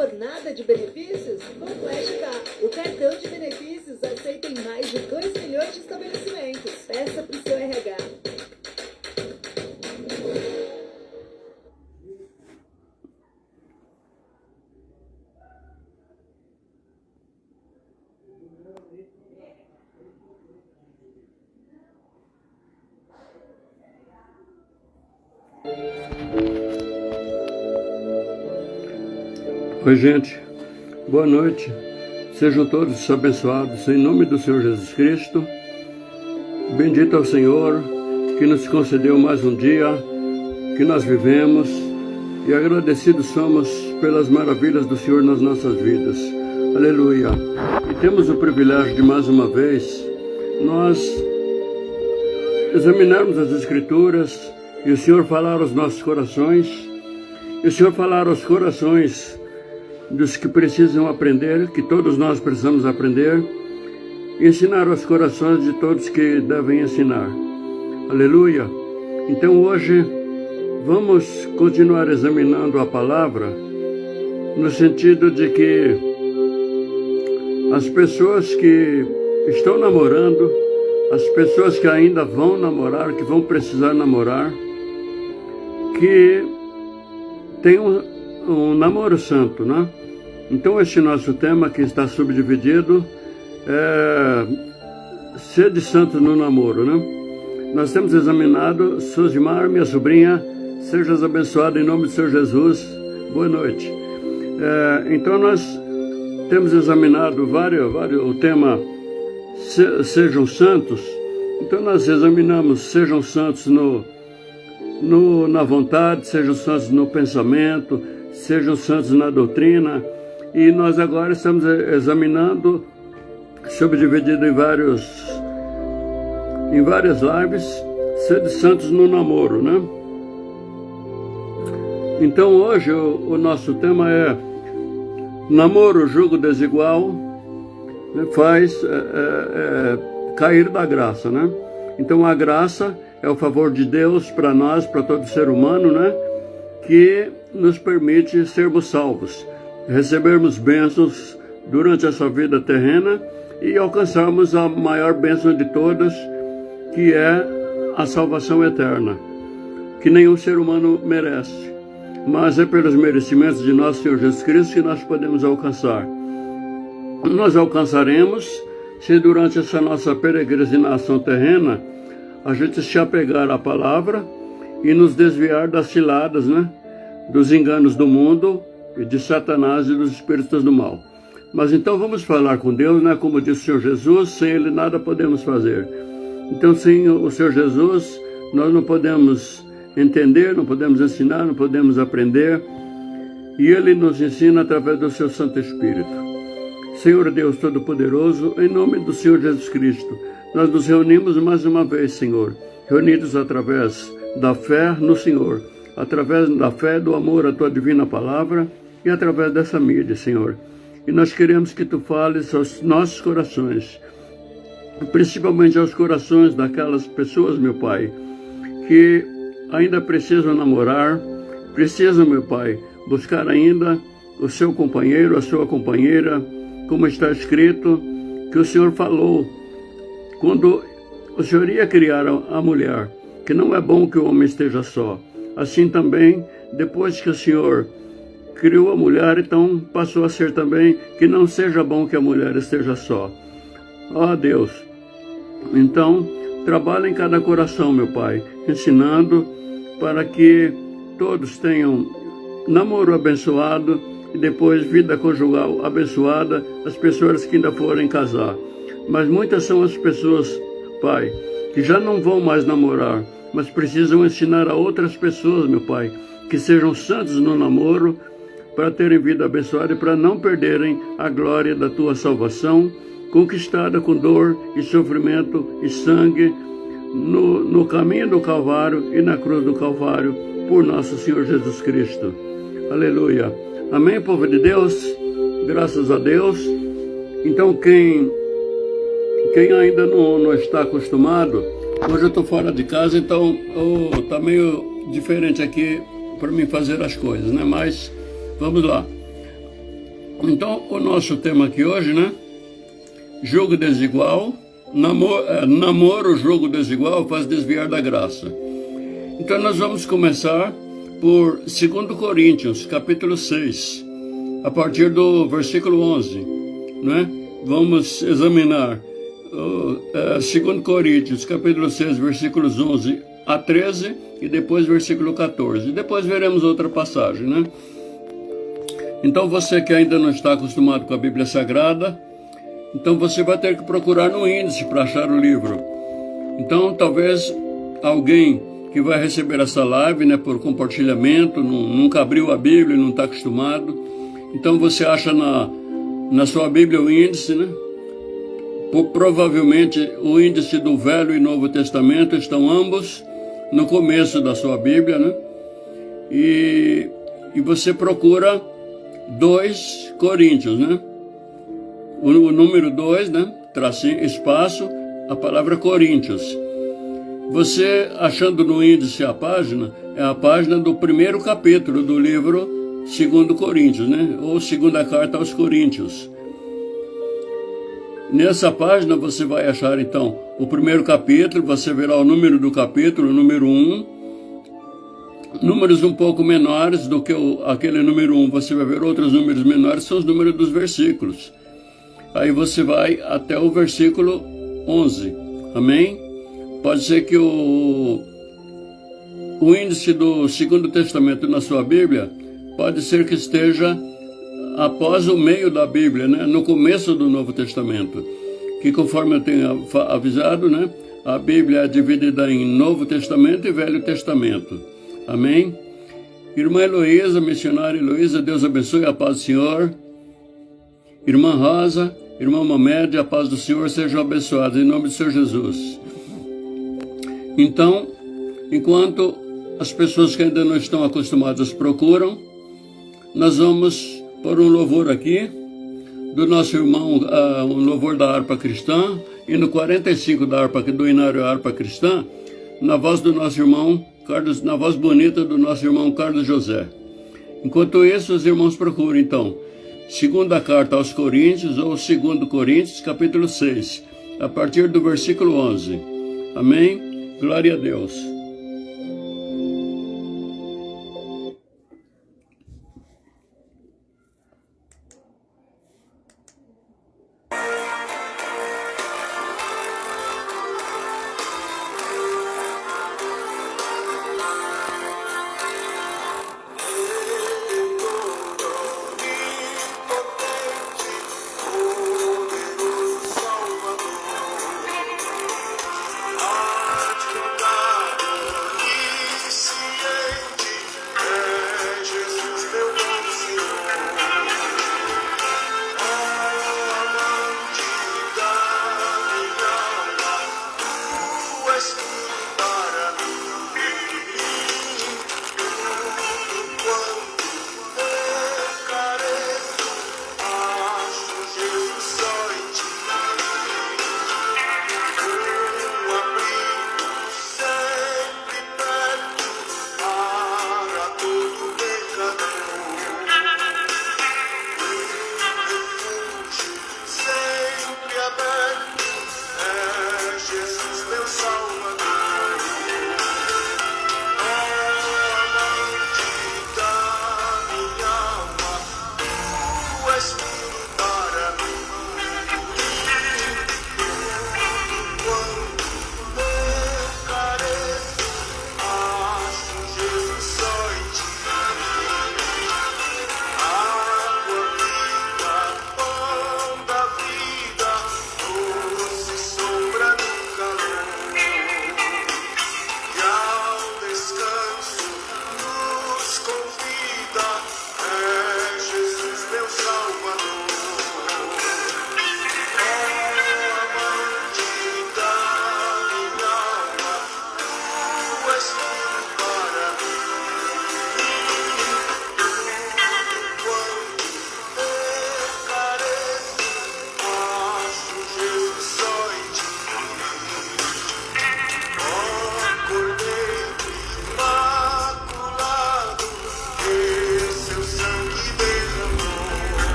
Jornada de benefícios? Complete K. O cartão de benefícios aceita em mais de 2 milhões de estabelecimentos. Peça para o seu RH. Oi, gente, boa noite, sejam todos abençoados em nome do Senhor Jesus Cristo. Bendito é o Senhor que nos concedeu mais um dia que nós vivemos e agradecidos somos pelas maravilhas do Senhor nas nossas vidas. Aleluia! E temos o privilégio de mais uma vez nós examinarmos as Escrituras e o Senhor falar aos nossos corações, e o Senhor falar aos corações dos que precisam aprender, que todos nós precisamos aprender, e ensinar aos corações de todos que devem ensinar. Aleluia! Então hoje vamos continuar examinando a palavra no sentido de que as pessoas que estão namorando, as pessoas que ainda vão namorar, que vão precisar namorar, que tem um namoro santo, né? Então este nosso tema que está subdividido é sede santo no namoro, né? Nós temos examinado, Suzimar, minha sobrinha, sejas abençoada em nome do Senhor Jesus, boa noite. Então nós temos examinado o tema sejam santos. Então nós examinamos sejam santos na vontade, sejam santos no pensamento, sejam santos na doutrina, e nós agora estamos examinando, subdividido em várias lives, sede santos no namoro, né? Então hoje o nosso tema é namoro, jugo desigual, faz cair da graça, né? Então a graça é o favor de Deus para nós, para todo ser humano, né? Que nos permite sermos salvos, recebermos bênçãos durante essa vida terrena e alcançarmos a maior bênção de todas, que é a salvação eterna, que nenhum ser humano merece, mas é pelos merecimentos de nosso Senhor Jesus Cristo que nós podemos alcançar. Nós alcançaremos se durante essa nossa peregrinação terrena a gente se apegar à palavra e nos desviar das ciladas, né? Dos enganos do mundo e de Satanás e dos espíritos do mal. Mas então vamos falar com Deus, né? Como disse o Senhor Jesus, sem Ele nada podemos fazer. Então sem o Senhor Jesus nós não podemos entender, não podemos ensinar, não podemos aprender. E Ele nos ensina através do Seu Santo Espírito. Senhor Deus Todo-Poderoso, em nome do Senhor Jesus Cristo, nós nos reunimos mais uma vez, Senhor, reunidos através da fé no Senhor, através da fé, do amor à Tua divina palavra e através dessa mídia, Senhor. E nós queremos que Tu fales aos nossos corações, principalmente aos corações daquelas pessoas, meu Pai, que ainda precisam namorar, precisam, meu Pai, buscar ainda o seu companheiro, a sua companheira, como está escrito, que o Senhor falou, quando o Senhor ia criar a mulher, que não é bom que o homem esteja só. Assim também, depois que o Senhor criou a mulher, então passou a ser também que não seja bom que a mulher esteja só. Ó Deus, então trabalha em cada coração, meu Pai, ensinando para que todos tenham namoro abençoado e depois vida conjugal abençoada, as pessoas que ainda forem casar. Mas muitas são as pessoas, Pai, que já não vão mais namorar, mas precisam ensinar a outras pessoas, meu Pai, que sejam santos no namoro, para terem vida abençoada e para não perderem a glória da Tua salvação, conquistada com dor e sofrimento e sangue no caminho do Calvário e na cruz do Calvário, por nosso Senhor Jesus Cristo. Aleluia. Amém, povo de Deus? Graças a Deus. Então, quem ainda não está acostumado, hoje eu estou fora de casa, então está meio diferente aqui para mim fazer as coisas, né? Mas vamos lá. Então, o nosso tema aqui hoje, né? Jogo desigual, namoro, jogo desigual faz desviar da graça. Então, nós vamos começar por 2 Coríntios, capítulo 6, a partir do versículo 11, né? Vamos examinar 2 Coríntios, capítulo 6, versículos 11 a 13 e depois versículo 14. Depois veremos outra passagem, né? Então, você que ainda não está acostumado com a Bíblia Sagrada, então você vai ter que procurar no índice para achar o livro. Então, talvez alguém que vai receber essa live, né, por compartilhamento, nunca abriu a Bíblia, não está acostumado. Então, você acha na sua Bíblia o índice, né? Provavelmente o índice do Velho e Novo Testamento estão ambos no começo da sua Bíblia, né? E você procura 2 Coríntios, né? O número 2, né? Tracinho, espaço, a palavra Coríntios. Você, achando no índice a página, é a página do primeiro capítulo do livro 2 Coríntios, né? Ou segunda carta aos Coríntios. Nessa página você vai achar, então, o primeiro capítulo, você verá o número do capítulo, o número 1, números um pouco menores do que aquele número 1, você vai ver outros números menores, são os números dos versículos. Aí você vai até o versículo 11, amém? Pode ser que o índice do Segundo Testamento na sua Bíblia, pode ser que esteja após o meio da Bíblia, né? No começo do Novo Testamento, que conforme eu tenho avisado, né? A Bíblia é dividida em Novo Testamento e Velho Testamento. Amém? Irmã Heloísa, missionária Heloísa, Deus abençoe, a paz do Senhor. Irmã Rosa, irmã Mamed, a paz do Senhor sejam abençoados, em nome do Senhor Jesus. Então, enquanto as pessoas que ainda não estão acostumadas procuram, nós vamos pôr um louvor aqui, do nosso irmão, um louvor da harpa cristã, e no 45 da harpa, do Inário Harpa Cristã, na voz do nosso irmão Carlos, na voz bonita do nosso irmão Carlos José. Enquanto isso, os irmãos procuram, então, segunda carta aos Coríntios, ou 2 Coríntios, capítulo 6, a partir do versículo 11. Amém? Glória a Deus.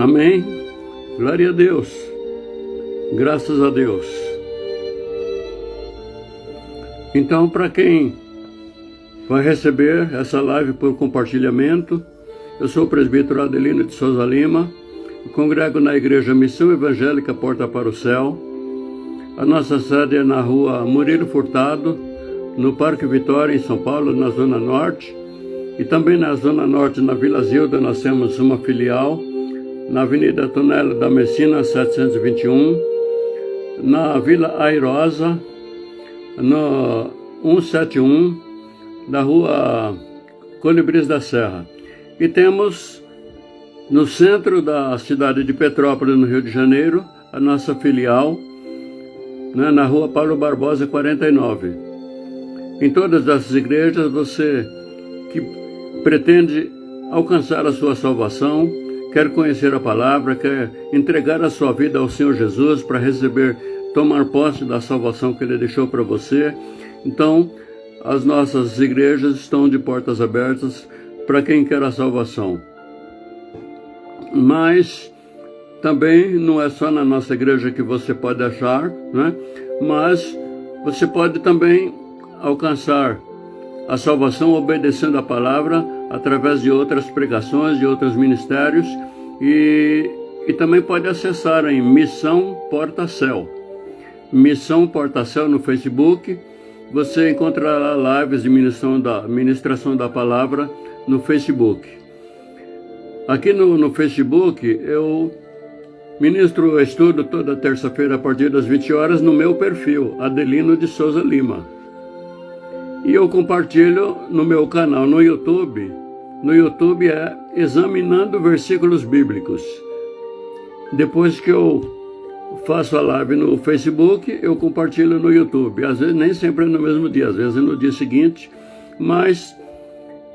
Amém? Glória a Deus. Graças a Deus. Então, para quem vai receber essa live por compartilhamento, eu sou o presbítero Adelino de Souza Lima, congrego na Igreja Missão Evangélica Porta para o Céu. A nossa sede é na rua Murilo Furtado, no Parque Vitória, em São Paulo, na Zona Norte. E também na Zona Norte, na Vila Zilda, nós temos uma filial, na Avenida Tonela da Messina, 721, na Vila Airosa, no 171, da rua Colibris da Serra. E temos no centro da cidade de Petrópolis, no Rio de Janeiro, a nossa filial, né, na rua Paulo Barbosa, 49. Em todas essas igrejas, você que pretende alcançar a sua salvação, quer conhecer a palavra, quer entregar a sua vida ao Senhor Jesus para receber, tomar posse da salvação que Ele deixou para você. Então, as nossas igrejas estão de portas abertas para quem quer a salvação. Mas também não é só na nossa igreja que você pode achar, né? Mas você pode também alcançar a salvação obedecendo a palavra através de outras pregações, de outros ministérios, e também pode acessar em Missão Porta Céu. Missão Porta Céu no Facebook. Você encontrará lives de ministração da palavra no Facebook. Aqui no Facebook eu ministro o estudo toda terça-feira a partir das 20 horas no meu perfil, Adelino de Souza Lima. E eu compartilho no meu canal no YouTube. No YouTube é Examinando Versículos Bíblicos. Depois que eu faço a live no Facebook, eu compartilho no YouTube. Às vezes nem sempre é no mesmo dia, às vezes é no dia seguinte. Mas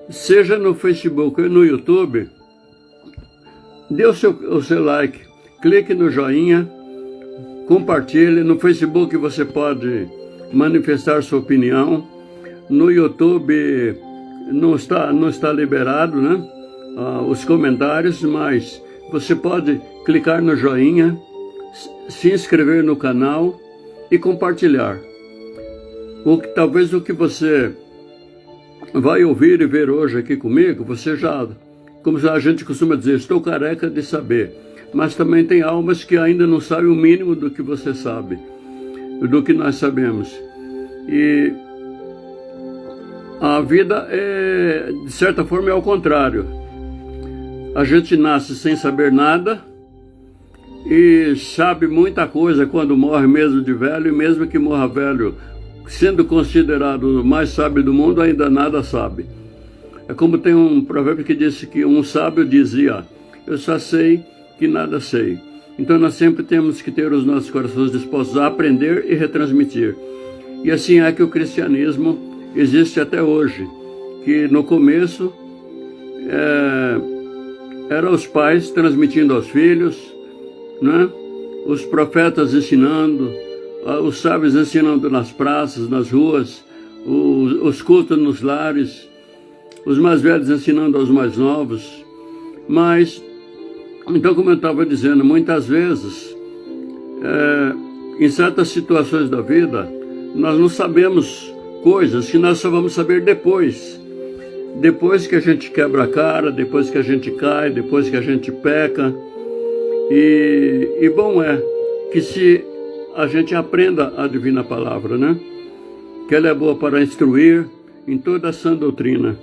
seja no Facebook ou no YouTube, dê o seu like, clique no joinha, compartilhe. No Facebook você pode manifestar sua opinião. No YouTube não está liberado, né, os comentários, mas você pode clicar no joinha, se inscrever no canal e compartilhar. Talvez o que você vai ouvir e ver hoje aqui comigo, você já, como a gente costuma dizer, estou careca de saber. Mas também tem almas que ainda não sabem o mínimo do que você sabe, do que nós sabemos. E a vida, de certa forma, é ao contrário. A gente nasce sem saber nada e sabe muita coisa quando morre mesmo de velho, e mesmo que morra velho, sendo considerado o mais sábio do mundo, ainda nada sabe. É como tem um provérbio que disse que um sábio dizia: eu só sei que nada sei. Então nós sempre temos que ter os nossos corações dispostos a aprender e retransmitir. E assim é que o cristianismo existe até hoje, que no começo eram os pais transmitindo aos filhos, né? Os profetas ensinando, os sábios ensinando nas praças, nas ruas, os cultos nos lares, os mais velhos ensinando aos mais novos. Mas, então, como eu estava dizendo, muitas vezes, em certas situações da vida, nós não sabemos coisas que nós só vamos saber depois. Depois que a gente quebra a cara, depois que a gente cai, depois que a gente peca. E bom é que se a gente aprenda a divina palavra, né? Que ela é boa para instruir em toda a sã doutrina.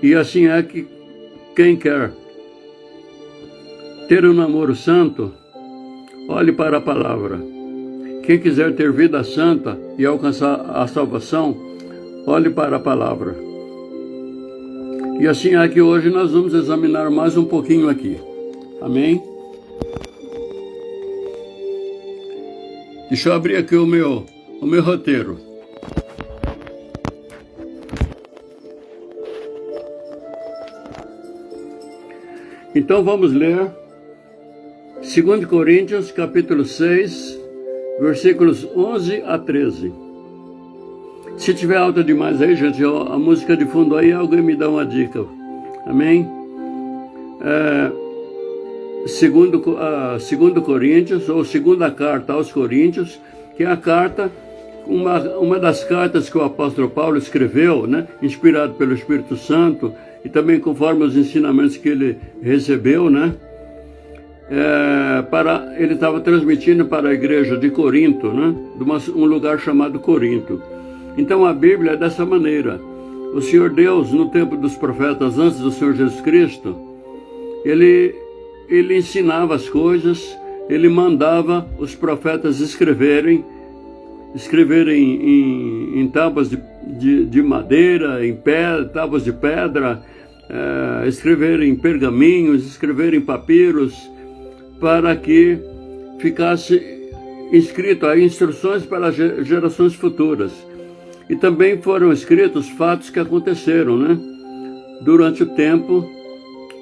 E assim é que quem quer ter um namoro santo, olhe para a palavra. Quem quiser ter vida santa e alcançar a salvação, olhe para a palavra. E assim é que hoje nós vamos examinar mais um pouquinho aqui. Amém? Deixa eu abrir aqui o meu roteiro. Então vamos ler 2 Coríntios, capítulo 6, versículos 11 a 13. Se tiver alta demais aí, gente, a música de fundo aí, alguém me dá uma dica. Amém? segundo Coríntios, ou segunda carta aos Coríntios, que é a carta, uma das cartas que o apóstolo Paulo escreveu, né, inspirado pelo Espírito Santo, e também conforme os ensinamentos que ele recebeu, né, ele estava transmitindo para a igreja de Corinto, né, de um lugar chamado Corinto. Então a Bíblia é dessa maneira. O Senhor Deus, no tempo dos profetas, antes do Senhor Jesus Cristo, ele ensinava as coisas, ele mandava os profetas escreverem em tábuas de madeira, em tábuas de pedra, escreverem em pergaminhos, escreverem em papiros, para que ficasse escrito as instruções para as gerações futuras. E também foram escritos fatos que aconteceram, né, durante o tempo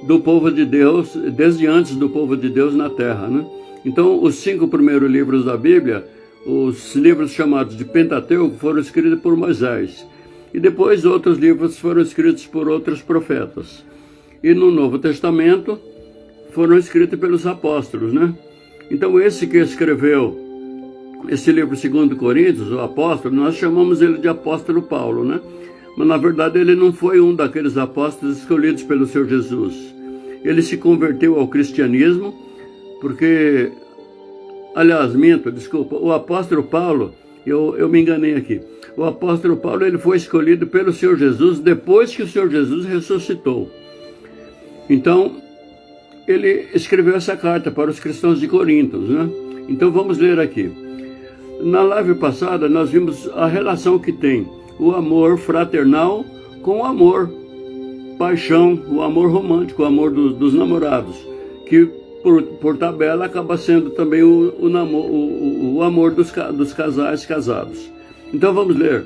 do povo de Deus, desde antes do povo de Deus na terra, né? Então, os 5 primeiros livros da Bíblia, os livros chamados de Pentateuco, foram escritos por Moisés. E depois outros livros foram escritos por outros profetas. E no Novo Testamento foram escritos pelos apóstolos, né? Então, esse que escreveu esse livro 2 Coríntios, o apóstolo, nós chamamos ele de apóstolo Paulo, né? Mas na verdade ele não foi um daqueles apóstolos escolhidos pelo Senhor Jesus. Ele se converteu ao cristianismo, porque, aliás, desculpa, o apóstolo Paulo, eu me enganei aqui. O apóstolo Paulo, ele foi escolhido pelo Senhor Jesus depois que o Senhor Jesus ressuscitou. Então, ele escreveu essa carta para os cristãos de Corinto, né? Então vamos ler aqui. Na live passada nós vimos a relação que tem o amor fraternal com o amor paixão, o amor romântico, o amor dos namorados, que por tabela acaba sendo também o amor dos casais casados. Então vamos ler,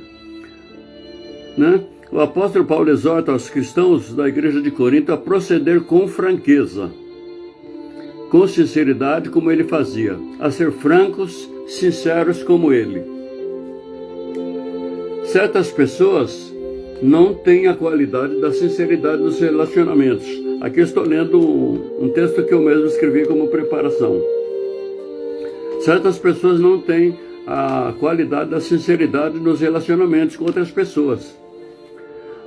né? O apóstolo Paulo exorta aos cristãos da igreja de Corinto a proceder com franqueza, com sinceridade, como ele fazia, a ser francos, sinceros como ele. Certas pessoas não têm a qualidade da sinceridade nos relacionamentos. Aqui eu estou lendo um texto que eu mesmo escrevi como preparação. Certas pessoas não têm a qualidade da sinceridade nos relacionamentos com outras pessoas.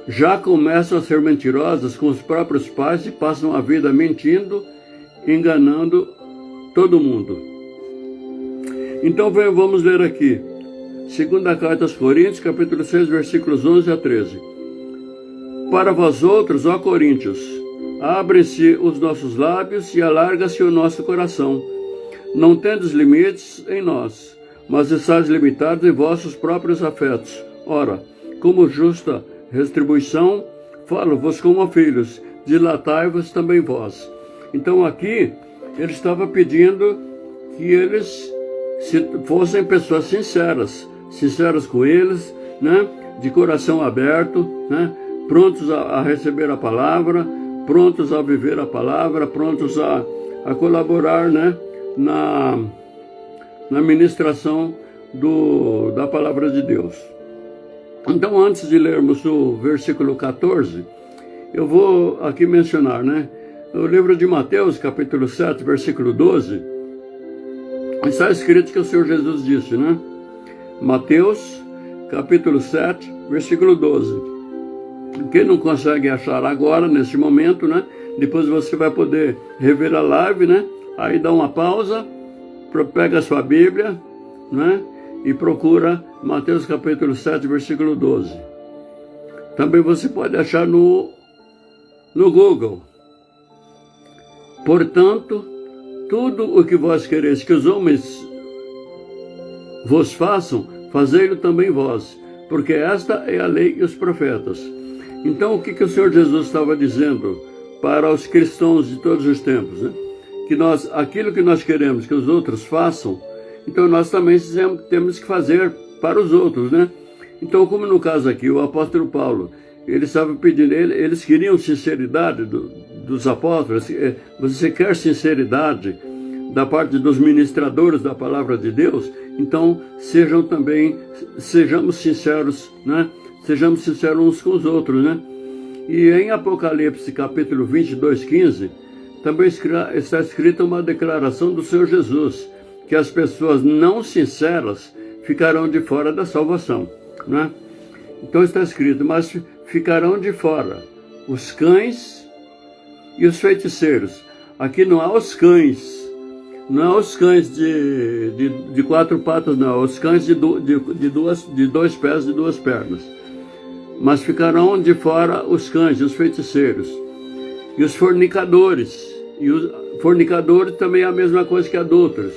Já começam a ser mentirosas com os próprios pais e passam a vida mentindo, enganando todo mundo. Então vamos ler aqui. Segunda carta aos Coríntios, capítulo 6, versículos 11 a 13. Para vós outros, ó Coríntios, abrem-se os nossos lábios e alarga-se o nosso coração. Não tendes limites em nós, mas estáis limitados em vossos próprios afetos. Ora, como justa retribuição, falo-vos como filhos, dilatai-vos também vós. Então aqui, ele estava pedindo que eles fossem pessoas sinceras com eles, né? De coração aberto, né? Prontos a receber a palavra, prontos a viver a palavra, prontos a colaborar, né? Na ministração da palavra de Deus. Então, antes de lermos o versículo 14, eu vou aqui mencionar, né? No livro de Mateus, capítulo 7, versículo 12, está escrito que o Senhor Jesus disse, né? Mateus, capítulo 7, versículo 12. Quem não consegue achar agora, nesse momento, né? Depois você vai poder rever a live, né? Aí dá uma pausa, pega a sua Bíblia, né? E procura Mateus, capítulo 7, versículo 12. Também você pode achar no Google. Portanto, tudo o que vós quereis que os homens vos façam, fazei-lo também vós, porque esta é a lei e os profetas. Então, o que o Senhor Jesus estava dizendo para os cristãos de todos os tempos, né? Que aquilo que nós queremos que os outros façam, então nós também temos que fazer para os outros, né? Então, como no caso aqui, o apóstolo Paulo, ele estava pedindo, eles queriam sinceridade dos apóstolos. Você quer sinceridade da parte dos ministradores da palavra de Deus? Então, sejamos sinceros, né? Sejamos sinceros uns com os outros, né? E em Apocalipse, capítulo 22, 15, também está escrita uma declaração do Senhor Jesus, que as pessoas não sinceras ficarão de fora da salvação, né? Então está escrito, mas ficarão de fora os cães e os feiticeiros. Aqui não há os cães, não há os cães de quatro patas, não, os cães de dois pés e duas pernas. Mas ficarão de fora os cães e os feiticeiros e os fornicadores. E os fornicadores também é a mesma coisa que adúlteros.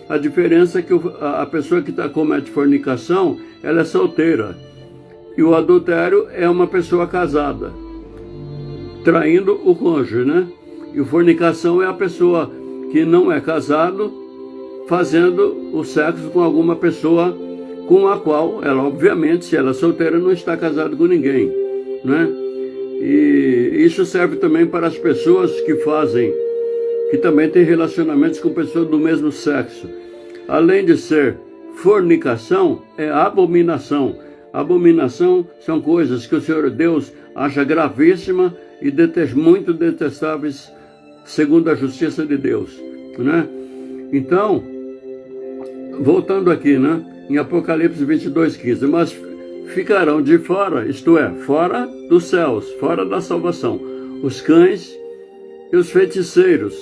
A diferença é que a pessoa que comete fornicação, ela é solteira. E o adultério é uma pessoa casada, traindo o cônjuge, né? E a fornicação é a pessoa que não é casado, fazendo o sexo com alguma pessoa com a qual ela, obviamente, se ela é solteira, não está casada com ninguém, né? E isso serve também para as pessoas que também têm relacionamentos com pessoas do mesmo sexo. Além de ser fornicação, é abominação. Abominação são coisas que o Senhor Deus acha gravíssima e muito detestáveis segundo a justiça de Deus, né? Então, voltando aqui, né? Em Apocalipse 22:15, mas ficarão de fora, isto é, fora dos céus, fora da salvação, os cães e os feiticeiros,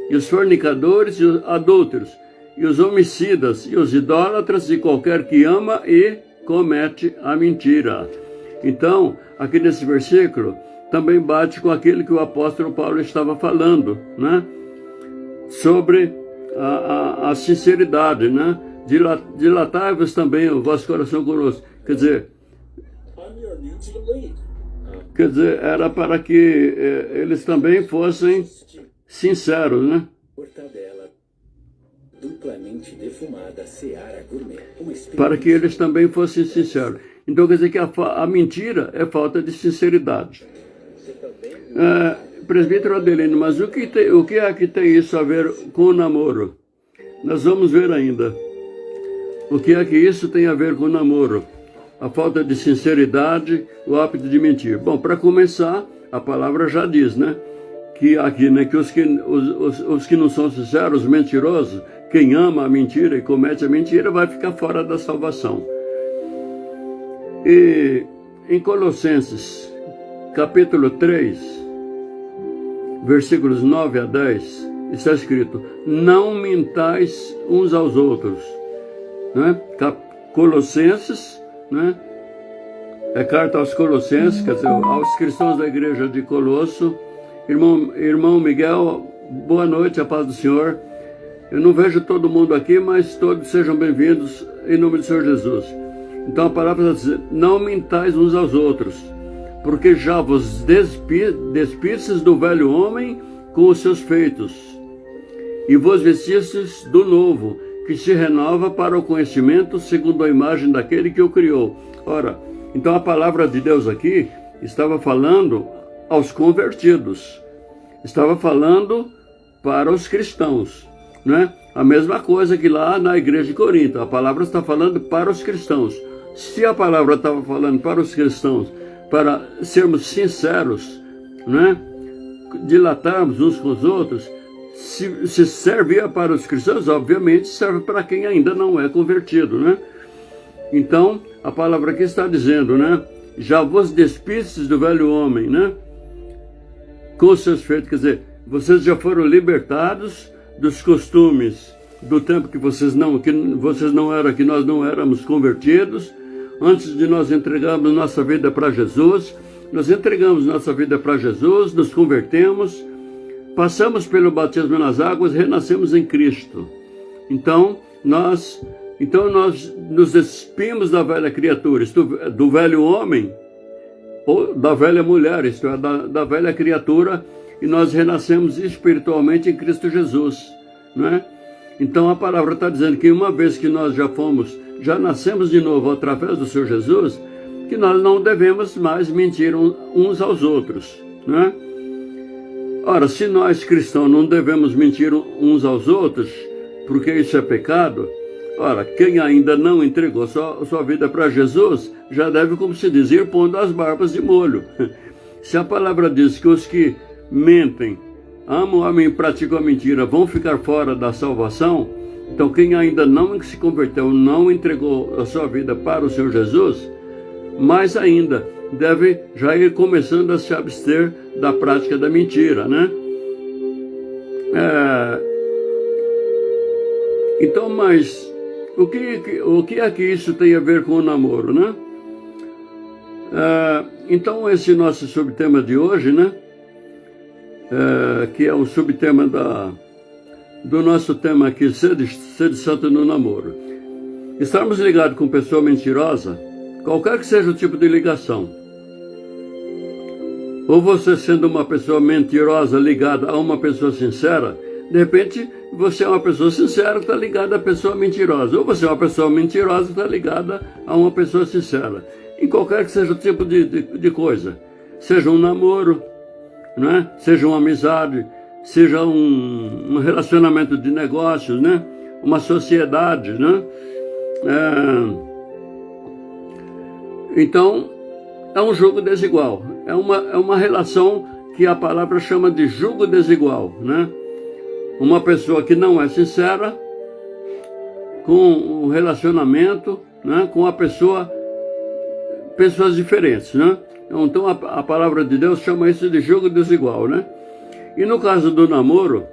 e os fornicadores e os adúlteros, e os homicidas, e os idólatras, e qualquer que ama e comete a mentira. Então, aqui nesse versículo, também bate com aquilo que o apóstolo Paulo estava falando, né? Sobre a sinceridade, né? Dilatai-vos também o vosso coração conosco. Quer dizer, era para que eles também fossem sinceros, né? Duplamente defumada Seara Gourmet. Para que eles também fossem sinceros. Então quer dizer que a mentira é falta de sinceridade. Presbítero Adelino, mas o que é que tem isso a ver com o namoro? Nós vamos ver ainda. O que é que isso tem a ver com o namoro? A falta de sinceridade, o hábito de mentir. Bom, para começar, a palavra já diz, né? Que aqui, né? Que os que não são sinceros, os mentirosos, quem ama a mentira e comete a mentira, vai ficar fora da salvação. E em Colossenses, capítulo 3, versículos 9 a 10, está escrito, não mintais uns aos outros. Né? Colossenses, né? É carta aos Colossenses, quer dizer, aos cristãos da igreja de Colosso. Irmão Miguel, boa noite, a paz do Senhor. Eu não vejo todo mundo aqui, mas todos sejam bem-vindos em nome do Senhor Jesus. Então a palavra diz, não mintais uns aos outros, porque já vos despistes do velho homem com os seus feitos, e vos vestistes do novo, que se renova para o conhecimento segundo a imagem daquele que o criou. Ora, então a palavra de Deus aqui estava falando aos convertidos, estava falando para os cristãos, né? A mesma coisa que lá na igreja de Corinto, a palavra está falando para os cristãos. Se a palavra estava falando para os cristãos, para sermos sinceros, né? Dilatarmos uns com os outros, se servia para os cristãos, obviamente serve para quem ainda não é convertido, né? Então, a palavra aqui está dizendo, né? Já vos despistes do velho homem, né? Com os seus feitos, quer dizer, vocês já foram libertados dos costumes do tempo que vocês não eram, que nós não éramos convertidos. Antes de nós entregarmos nossa vida para Jesus, nós entregamos nossa vida para Jesus, nos convertemos, passamos pelo batismo nas águas, renascemos em Cristo. Então nós nos despimos da velha criatura, do velho homem, ou da velha mulher, isto é, da velha criatura, e nós renascemos espiritualmente em Cristo Jesus, não é? Então a palavra está dizendo que uma vez que nós já nascemos de novo através do Senhor Jesus, que nós não devemos mais mentir uns aos outros, não é? Ora, se nós cristãos não devemos mentir uns aos outros, porque isso é pecado, ora, quem ainda não entregou sua vida para Jesus, já deve, como se diz, ir pondo as barbas de molho. Se a palavra diz que os que mentem amam o homem e praticam a mentira vão ficar fora da salvação, então quem ainda não se converteu, não entregou a sua vida para o Senhor Jesus, mais ainda deve já ir começando a se abster da prática da mentira, né? Então, mas o que é que isso tem a ver com o namoro, né? Então, esse nosso subtema de hoje, né? Que é o subtema do nosso tema aqui, ser santo no namoro. Estarmos ligados com pessoa mentirosa, qualquer que seja o tipo de ligação, ou você sendo uma pessoa mentirosa ligada a uma pessoa sincera, de repente você é uma pessoa sincera que está ligada a pessoa mentirosa, ou você é uma pessoa mentirosa que está ligada a uma pessoa sincera, em qualquer que seja o tipo de coisa, seja um namoro, né? Seja uma amizade, seja um relacionamento de negócios, né? Uma sociedade, né? Então, é um jogo desigual, é uma relação que a palavra chama de jogo desigual, né? Uma pessoa que não é sincera com um relacionamento, né? Com a pessoas diferentes, né? Então a palavra de Deus chama isso de jogo desigual, né? E no caso do namoro,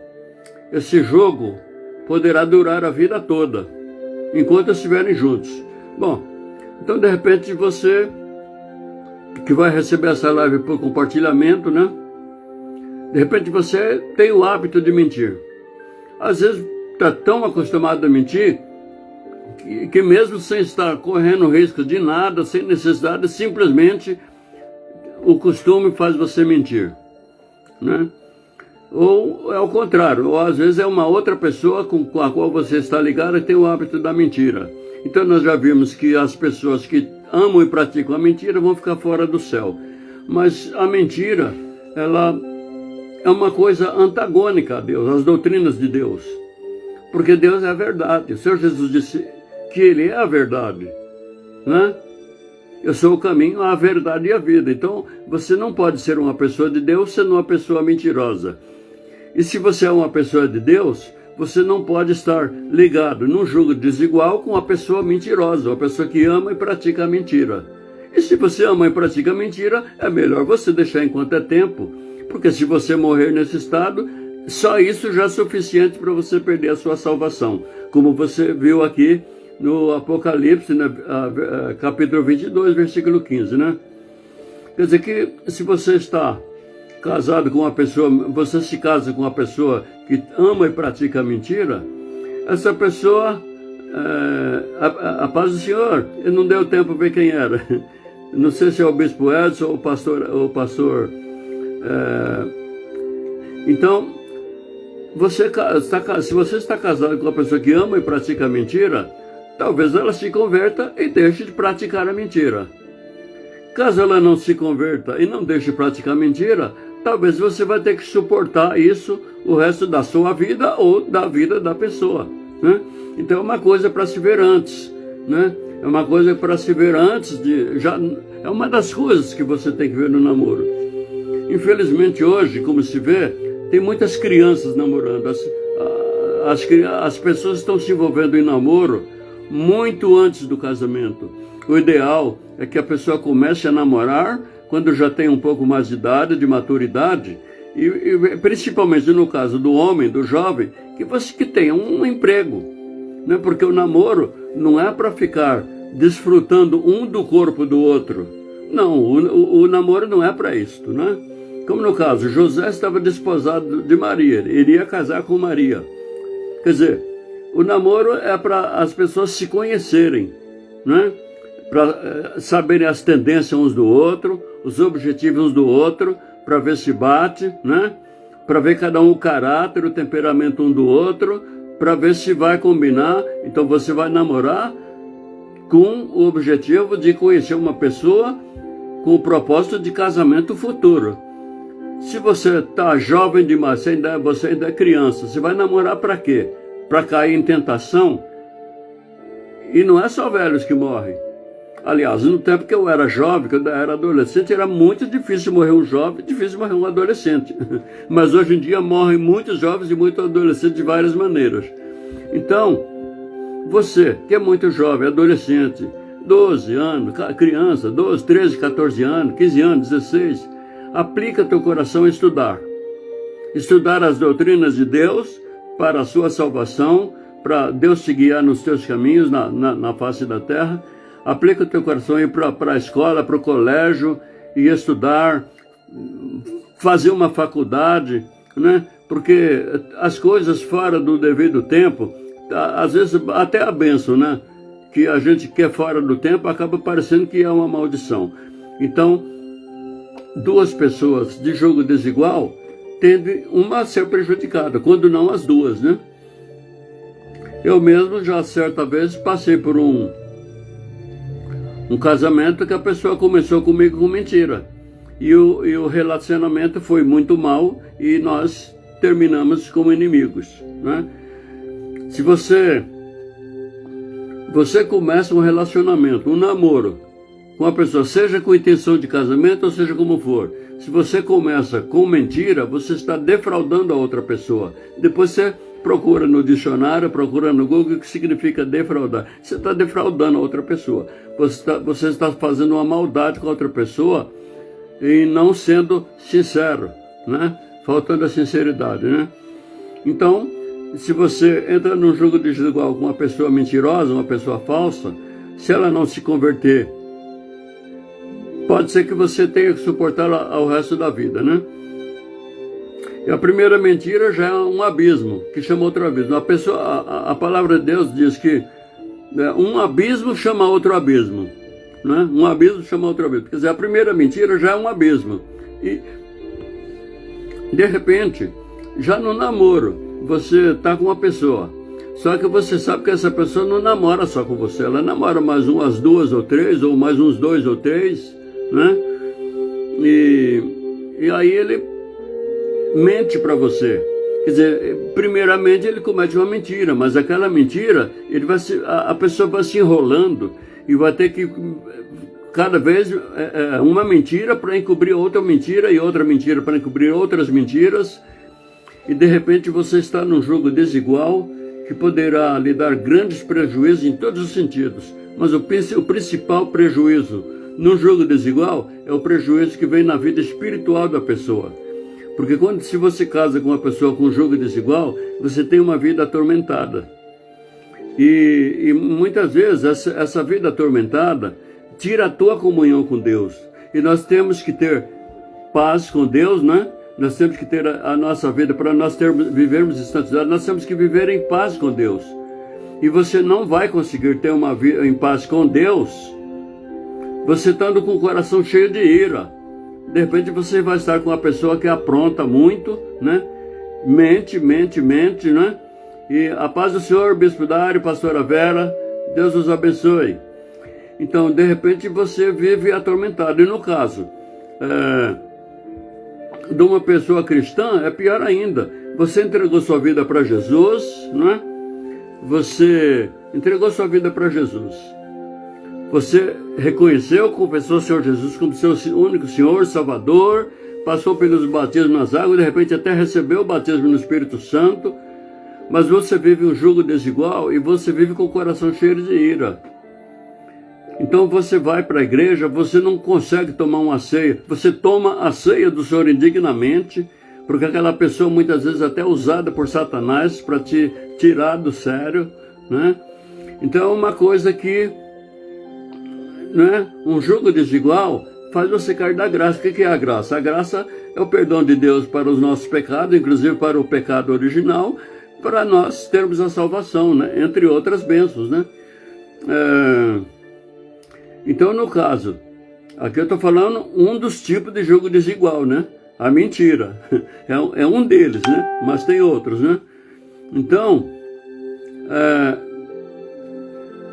esse jogo poderá durar a vida toda, enquanto estiverem juntos. Bom, então de repente você que vai receber essa live por compartilhamento, né? De repente você tem o hábito de mentir. Às vezes está tão acostumado a mentir que mesmo sem estar correndo risco de nada, sem necessidade, simplesmente o costume faz você mentir, né? Ou é o contrário, ou às vezes é uma outra pessoa com a qual você está ligado e tem o hábito da mentira. Então nós já vimos que as pessoas que amam e praticam a mentira vão ficar fora do céu. Mas a mentira, ela é uma coisa antagônica a Deus, às doutrinas de Deus. Porque Deus é a verdade. O Senhor Jesus disse que Ele é a verdade, né? Eu sou o caminho, a verdade e a vida. Então, você não pode ser uma pessoa de Deus sendo uma pessoa mentirosa. E se você é uma pessoa de Deus, você não pode estar ligado num jogo desigual com uma pessoa mentirosa, uma pessoa que ama e pratica a mentira. E se você ama e pratica a mentira, é melhor você deixar enquanto é tempo, porque se você morrer nesse estado, só isso já é suficiente para você perder a sua salvação. Como você viu aqui no Apocalipse, né, capítulo 22, versículo 15, né? Quer dizer que se você está casado com uma pessoa, você se casa com uma pessoa que ama e pratica a mentira, essa pessoa, a paz do Senhor, não deu tempo para ver quem era. Não sei se é o Bispo Edson ou o pastor. Então, se você está casado com uma pessoa que ama e pratica a mentira, talvez ela se converta e deixe de praticar a mentira. Caso ela não se converta e não deixe de praticar a mentira, talvez você vai ter que suportar isso o resto da sua vida ou da vida da pessoa, né? Então é uma coisa para se ver antes, né? É uma coisa para se ver antes é uma das coisas que você tem que ver no namoro. Infelizmente hoje, como se vê, tem muitas crianças namorando. As pessoas estão se envolvendo em namoro muito antes do casamento. O ideal é que a pessoa comece a namorar quando já tem um pouco mais de idade, de maturidade, e principalmente no caso do homem, do jovem, que tenha um emprego, né? Porque o namoro não é para ficar desfrutando um do corpo do outro. Não, o namoro não é para isso, né? Como no caso, José estava desposado de Maria, ele iria casar com Maria. Quer dizer, o namoro é para as pessoas se conhecerem, né? Para saberem as tendências uns do outro, os objetivos uns do outro, para ver se bate, né? Para ver cada um o caráter, o temperamento um do outro, para ver se vai combinar. Então você vai namorar com o objetivo de conhecer uma pessoa com o propósito de casamento futuro. Se você está jovem demais, você ainda é criança, você vai namorar para quê? Para cair em tentação? E não é só velhos que morrem. Aliás, no tempo que eu era jovem, quando eu era adolescente, era muito difícil morrer um jovem, difícil morrer um adolescente. Mas hoje em dia morrem muitos jovens e muitos adolescentes de várias maneiras. Então, você que é muito jovem, adolescente, 12 anos, criança, 12, 13, 14 anos, 15 anos, 16, aplica teu coração a estudar. Estudar as doutrinas de Deus para a sua salvação, para Deus te guiar nos teus caminhos na face da terra. Aplica o teu coração a ir para a escola, para o colégio e estudar, fazer uma faculdade, né? Porque as coisas fora do devido tempo, às vezes até a bênção, né? Que a gente quer fora do tempo acaba parecendo que é uma maldição. Então, duas pessoas de jogo desigual tende uma a ser prejudicada, quando não as duas, né? Eu mesmo já certa vez passei por um casamento que a pessoa começou comigo com mentira. E o relacionamento foi muito mal e nós terminamos como inimigos, né? Se você começa um relacionamento, um namoro com a pessoa, seja com intenção de casamento ou seja como for, se você começa com mentira, você está defraudando a outra pessoa. Depois você procura no dicionário, procura no Google o que significa defraudar. Você está defraudando a outra pessoa. Você está fazendo uma maldade com a outra pessoa e não sendo sincero, né? Faltando a sinceridade, né? Então, se você entra num jogo desigual com uma pessoa mentirosa, uma pessoa falsa, se ela não se converter, pode ser que você tenha que suportá-la ao resto da vida, né? E a primeira mentira já é um abismo, que chama outro abismo. A palavra de Deus diz que um abismo chama outro abismo, né? Um abismo chama outro abismo. Quer dizer, a primeira mentira já é um abismo. E, de repente, já no namoro, você está com uma pessoa, só que você sabe que essa pessoa não namora só com você, ela namora mais umas duas ou três, ou mais uns dois ou três, né? E aí ele mente para você. Quer dizer, primeiramente ele comete uma mentira, mas aquela mentira, a pessoa vai se enrolando e vai ter que, cada vez, uma mentira para encobrir outra mentira e outra mentira para encobrir outras mentiras. E de repente você está num jogo desigual que poderá lhe dar grandes prejuízos em todos os sentidos. Mas o principal prejuízo num jogo desigual é o prejuízo que vem na vida espiritual da pessoa. Porque se você casa com uma pessoa com um jogo desigual, você tem uma vida atormentada. E muitas vezes essa vida atormentada tira a tua comunhão com Deus. E nós temos que ter paz com Deus, né? Nós temos que ter a nossa vida, para nós vivermos em santidade, nós temos que viver em paz com Deus. E você não vai conseguir ter uma vida em paz com Deus, você estando com o coração cheio de ira. De repente você vai estar com uma pessoa que apronta muito, né? Mente, né? E a paz do Senhor, Bispo Dário, Pastora Vera, Deus os abençoe. Então, de repente você vive atormentado. E no caso de uma pessoa cristã, é pior ainda. Você entregou sua vida para Jesus, não é? Você entregou sua vida para Jesus. Você reconheceu, confessou o Senhor Jesus como seu único Senhor, Salvador, passou pelos batismos nas águas, de repente até recebeu o batismo no Espírito Santo, mas você vive um jugo desigual e você vive com o coração cheio de ira. Então você vai para a igreja, você não consegue tomar uma ceia, você toma a ceia do Senhor indignamente, porque aquela pessoa muitas vezes até usada por Satanás para te tirar do sério, né? Então é uma coisa que, né, um jugo desigual faz você cair da graça. O que é a graça? A graça é o perdão de Deus para os nossos pecados, inclusive para o pecado original, para nós termos a salvação, né? Entre outras bênçãos, né? Então, no caso, aqui eu estou falando um dos tipos de jogo desigual, né? A mentira. É um deles, né? Mas tem outros, né? Então,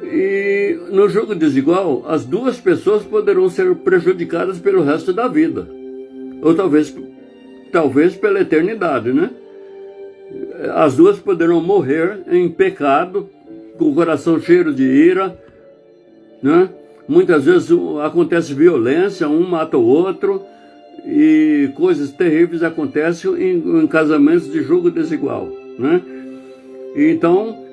e no jogo desigual, as duas pessoas poderão ser prejudicadas pelo resto da vida. Ou talvez pela eternidade, né? As duas poderão morrer em pecado, com o coração cheio de ira, né? Muitas vezes acontece violência, um mata o outro, e coisas terríveis acontecem em casamentos de julgo desigual, né? E então,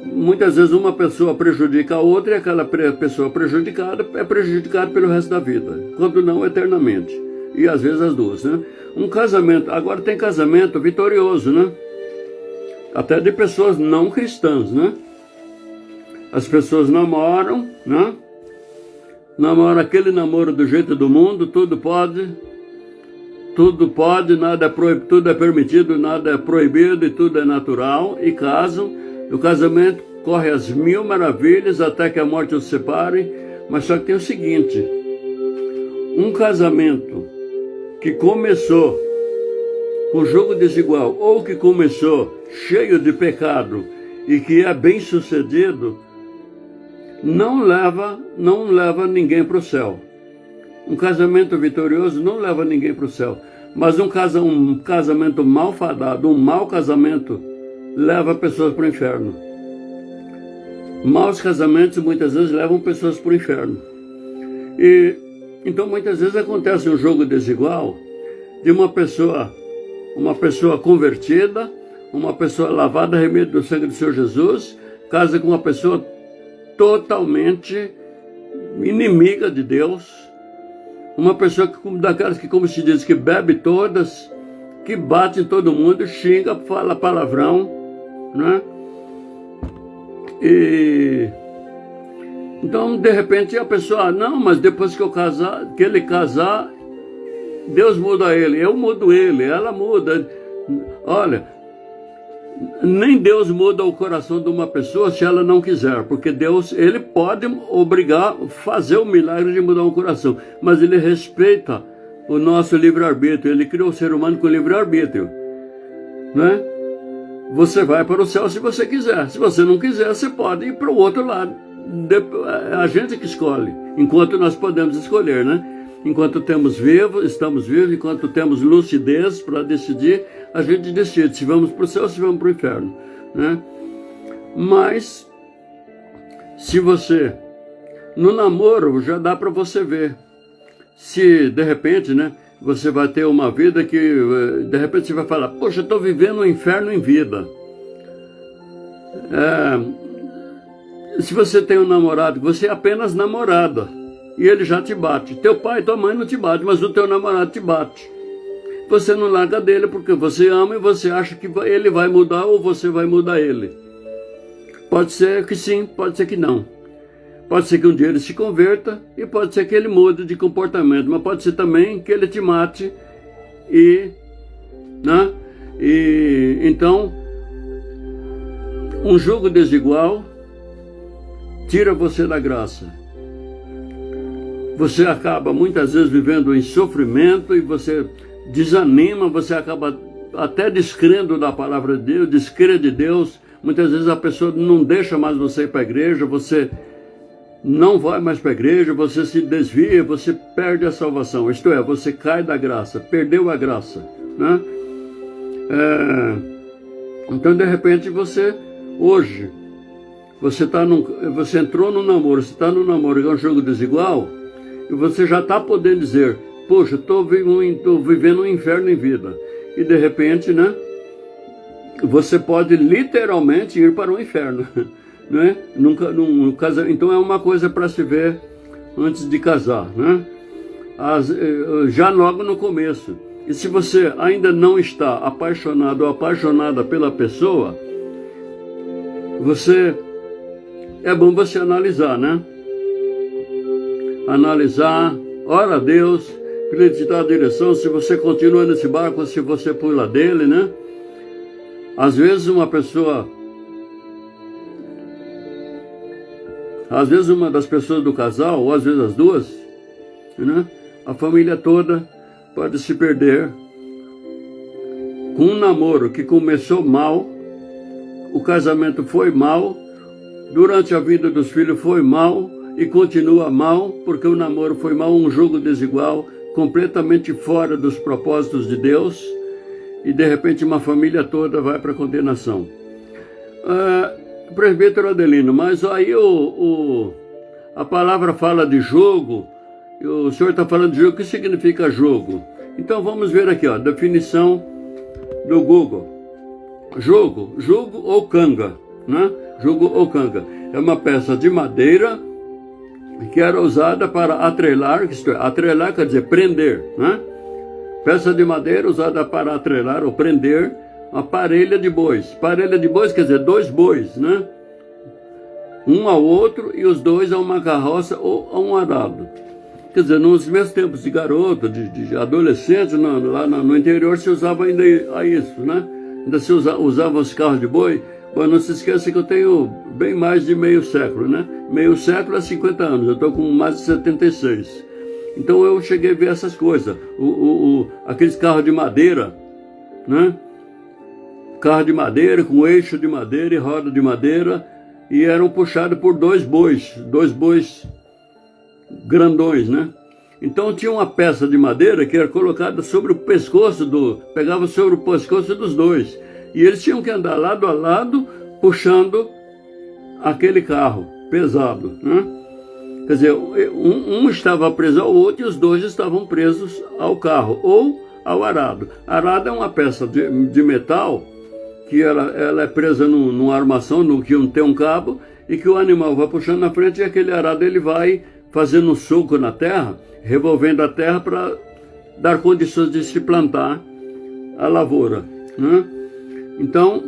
muitas vezes uma pessoa prejudica a outra e aquela pessoa prejudicada é prejudicada pelo resto da vida, quando não eternamente. E às vezes as duas, né? Um casamento, agora tem casamento vitorioso, né? Até de pessoas não cristãs, né? As pessoas namoram, né? Namoram aquele namoro do jeito do mundo, tudo pode, nada é proibido, tudo é permitido, nada é proibido e tudo é natural, e casam. O casamento corre às mil maravilhas até que a morte os separe, mas só que tem o seguinte: um casamento que começou com jogo desigual ou que começou cheio de pecado e que é bem sucedido, não leva ninguém para o céu. Um casamento vitorioso não leva ninguém para o céu. Mas um casamento malfadado, um mau casamento, leva pessoas para o inferno. Maus casamentos muitas vezes levam pessoas para o inferno. E então muitas vezes acontece um jogo desigual de uma pessoa convertida, uma pessoa lavada a remédio do sangue do Senhor Jesus, casa com uma pessoa totalmente inimiga de Deus, uma pessoa daquelas que, como se diz, que bebe todas, que bate em todo mundo, xinga, fala palavrão, né? E então, de repente, a pessoa, não, mas depois que ele casar, Deus muda ele, eu mudo ele, ela muda. Olha, nem Deus muda o coração de uma pessoa se ela não quiser, porque Deus, ele pode obrigar, fazer o milagre de mudar um coração, mas ele respeita o nosso livre-arbítrio, ele criou o ser humano com livre-arbítrio, né? Você vai para o céu se você quiser, se você não quiser, você pode ir para o outro lado. É a gente que escolhe, enquanto nós podemos escolher, né? Enquanto estamos vivos, enquanto temos lucidez para decidir, a gente decide se vamos para o céu ou se vamos para o inferno, né? Mas, se você, no namoro, já dá para você ver, se de repente, né, você vai ter uma vida que, de repente você vai falar, poxa, eu estou vivendo um inferno em vida. Se você tem um namorado, você é apenas namorada, e ele já te bate. Teu pai e tua mãe não te batem, mas o teu namorado te bate. Você não larga dele porque você ama e você acha que ele vai mudar ou você vai mudar ele. Pode ser que sim, pode ser que não. Pode ser que um dia ele se converta e pode ser que ele mude de comportamento, mas pode ser também que ele te mate né? E então, um jogo desigual tira você da graça. Você acaba muitas vezes vivendo em sofrimento e você desanima, você acaba até descrendo da palavra de Deus, descrê de Deus. Muitas vezes a pessoa não deixa mais você ir para a igreja, você não vai mais para a igreja, você se desvia, você perde a salvação. Isto é, você cai da graça, perdeu a graça, né? Então, de repente, hoje, você entrou no namoro, você está no namoro, é um jogo desigual, e você já está podendo dizer, poxa, estou vivendo um inferno em vida. E de repente, né, você pode literalmente ir para o inferno, né? Então é uma coisa para se ver antes de casar, né? Já logo no começo. E se você ainda não está apaixonado ou apaixonada pela pessoa, é bom você analisar, né? Analisar, ora a Deus, para Ele te dar a direção, se você continua nesse barco ou se você pula dele, né? Às vezes uma das pessoas do casal, ou às vezes as duas, né? A família toda pode se perder com um namoro que começou mal, o casamento foi mal, durante a vida dos filhos foi mal e continua mal, porque o namoro foi mal, um jogo desigual, completamente fora dos propósitos de Deus, e de repente uma família toda vai para a condenação. Presbítero Adelino, mas aí a palavra fala de jogo, e o senhor está falando de jogo, o que significa jogo? Então vamos ver aqui, ó, definição do Google. Jogo ou canga, né? Jogo ou canga. É uma peça de madeira que era usada para atrelar, isto é, atrelar quer dizer prender, né? Peça de madeira usada para atrelar ou prender uma parelha de bois. Parelha de bois quer dizer 2 bois, né? Um ao outro e os 2 a uma carroça ou a um arado. Quer dizer, nos meus tempos de garoto, de adolescente, lá no interior se usava ainda isso, né? Ainda se usava os carros de boi. Bom, não se esqueça que eu tenho bem mais de meio século, né? Meio século é 50 anos, eu estou com mais de 76. Então eu cheguei a ver essas coisas. Aqueles carros de madeira, né? Carro de madeira, com eixo de madeira e roda de madeira, e eram puxados por 2 bois grandões, né? Então tinha uma peça de madeira que era colocada sobre o pescoço pegava sobre o pescoço dos 2, e eles tinham que andar lado a lado puxando aquele carro pesado, né? Quer dizer, um estava preso ao outro e os 2 estavam presos ao carro ou ao arado. Arado é uma peça de metal que ela é presa numa armação, que tem um cabo, e que o animal vai puxando na frente, e aquele arado ele vai fazendo um soco na terra, revolvendo a terra para dar condições de se plantar a lavoura, né? Então,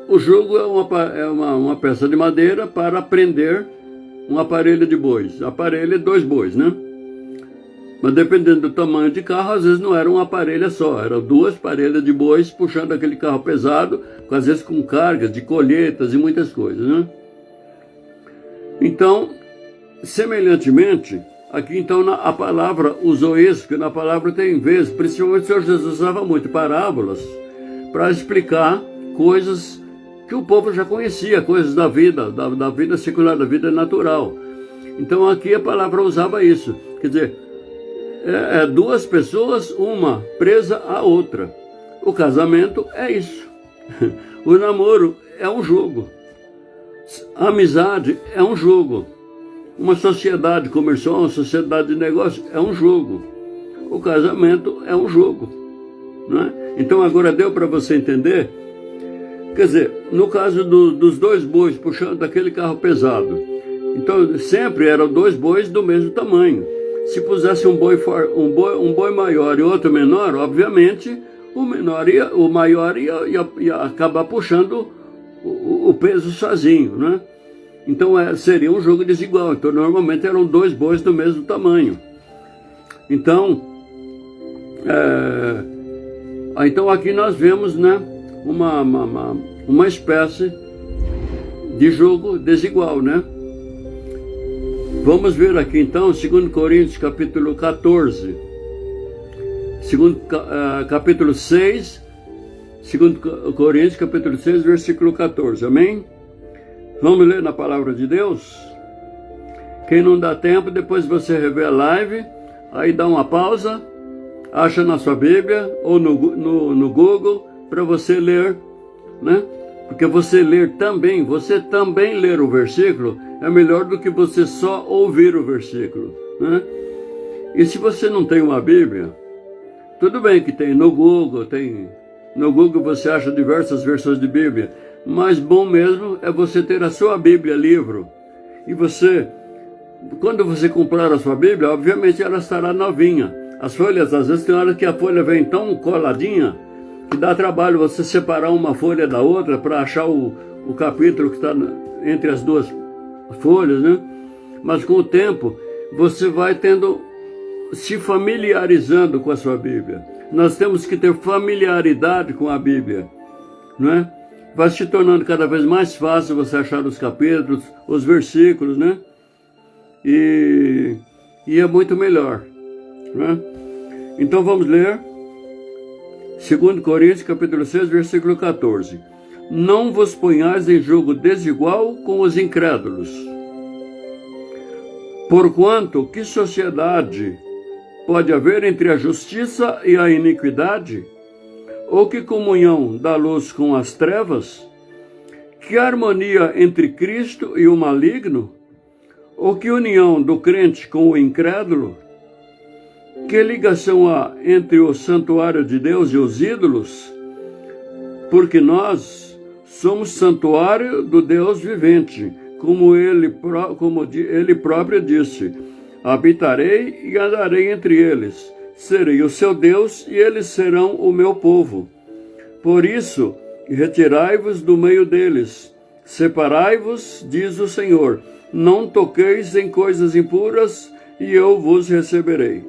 o jugo é uma peça de madeira para prender um aparelho de bois. Aparelho é 2 bois, né? Mas dependendo do tamanho de carro, às vezes não era uma parelha só, eram 2 parelhas de bois puxando aquele carro pesado, às vezes com cargas de colheitas e muitas coisas, né? Então, semelhantemente, aqui então a palavra usou isso, porque na palavra tem vezes, principalmente o Senhor Jesus usava muito parábolas para explicar coisas que o povo já conhecia, coisas da vida secular, da vida natural. Então aqui a palavra usava isso, quer dizer, 2 pessoas, uma presa à outra. O casamento é isso. O namoro é um jogo. A amizade é um jogo. Uma sociedade comercial, uma sociedade de negócio é um jogo. O casamento é um jogo, não é? Então agora deu para você entender? Quer dizer, no caso dos 2 bois puxando aquele carro pesado, então sempre eram 2 bois do mesmo tamanho. Se pusesse um boi maior e outro menor, obviamente o maior ia acabar puxando o peso sozinho, né? Então seria um jogo desigual. Então normalmente eram 2 bois do mesmo tamanho. Então, então aqui nós vemos, né, uma espécie de jogo desigual, né? Vamos ver aqui então, 2 Coríntios capítulo 14, capítulo 6, 2 Coríntios capítulo 6, versículo 14, amém? Vamos ler na palavra de Deus? Quem não dá tempo, depois você revê a live, aí dá uma pausa, acha na sua Bíblia ou no Google para você ler, né? Porque você também ler o versículo é melhor do que você só ouvir o versículo, né? E se você não tem uma Bíblia, tudo bem que tem no Google você acha diversas versões de Bíblia, mas bom mesmo é você ter a sua Bíblia livro. E quando você comprar a sua Bíblia, obviamente ela estará novinha. As folhas, às vezes tem hora que a folha vem tão coladinha que dá trabalho você separar uma folha da outra para achar o capítulo que está entre as 2 folhas, né? Mas com o tempo você vai se familiarizando com a sua Bíblia. Nós temos que ter familiaridade com a Bíblia, não é? Vai se tornando cada vez mais fácil você achar os capítulos, os versículos, né? E é muito melhor, né? Então vamos ler 2 Coríntios capítulo 6, versículo 14. Não vos ponhais em jogo desigual com os incrédulos. Porquanto, que sociedade pode haver entre a justiça e a iniquidade? Ou que comunhão da luz com as trevas? Que harmonia entre Cristo e o maligno? Ou que união do crente com o incrédulo? Que ligação há entre o santuário de Deus e os ídolos? Porque nós somos santuário do Deus vivente, como ele próprio disse: habitarei e andarei entre eles, serei o seu Deus e eles serão o meu povo. Por isso, retirai-vos do meio deles, separai-vos, diz o Senhor, não toqueis em coisas impuras, e eu vos receberei.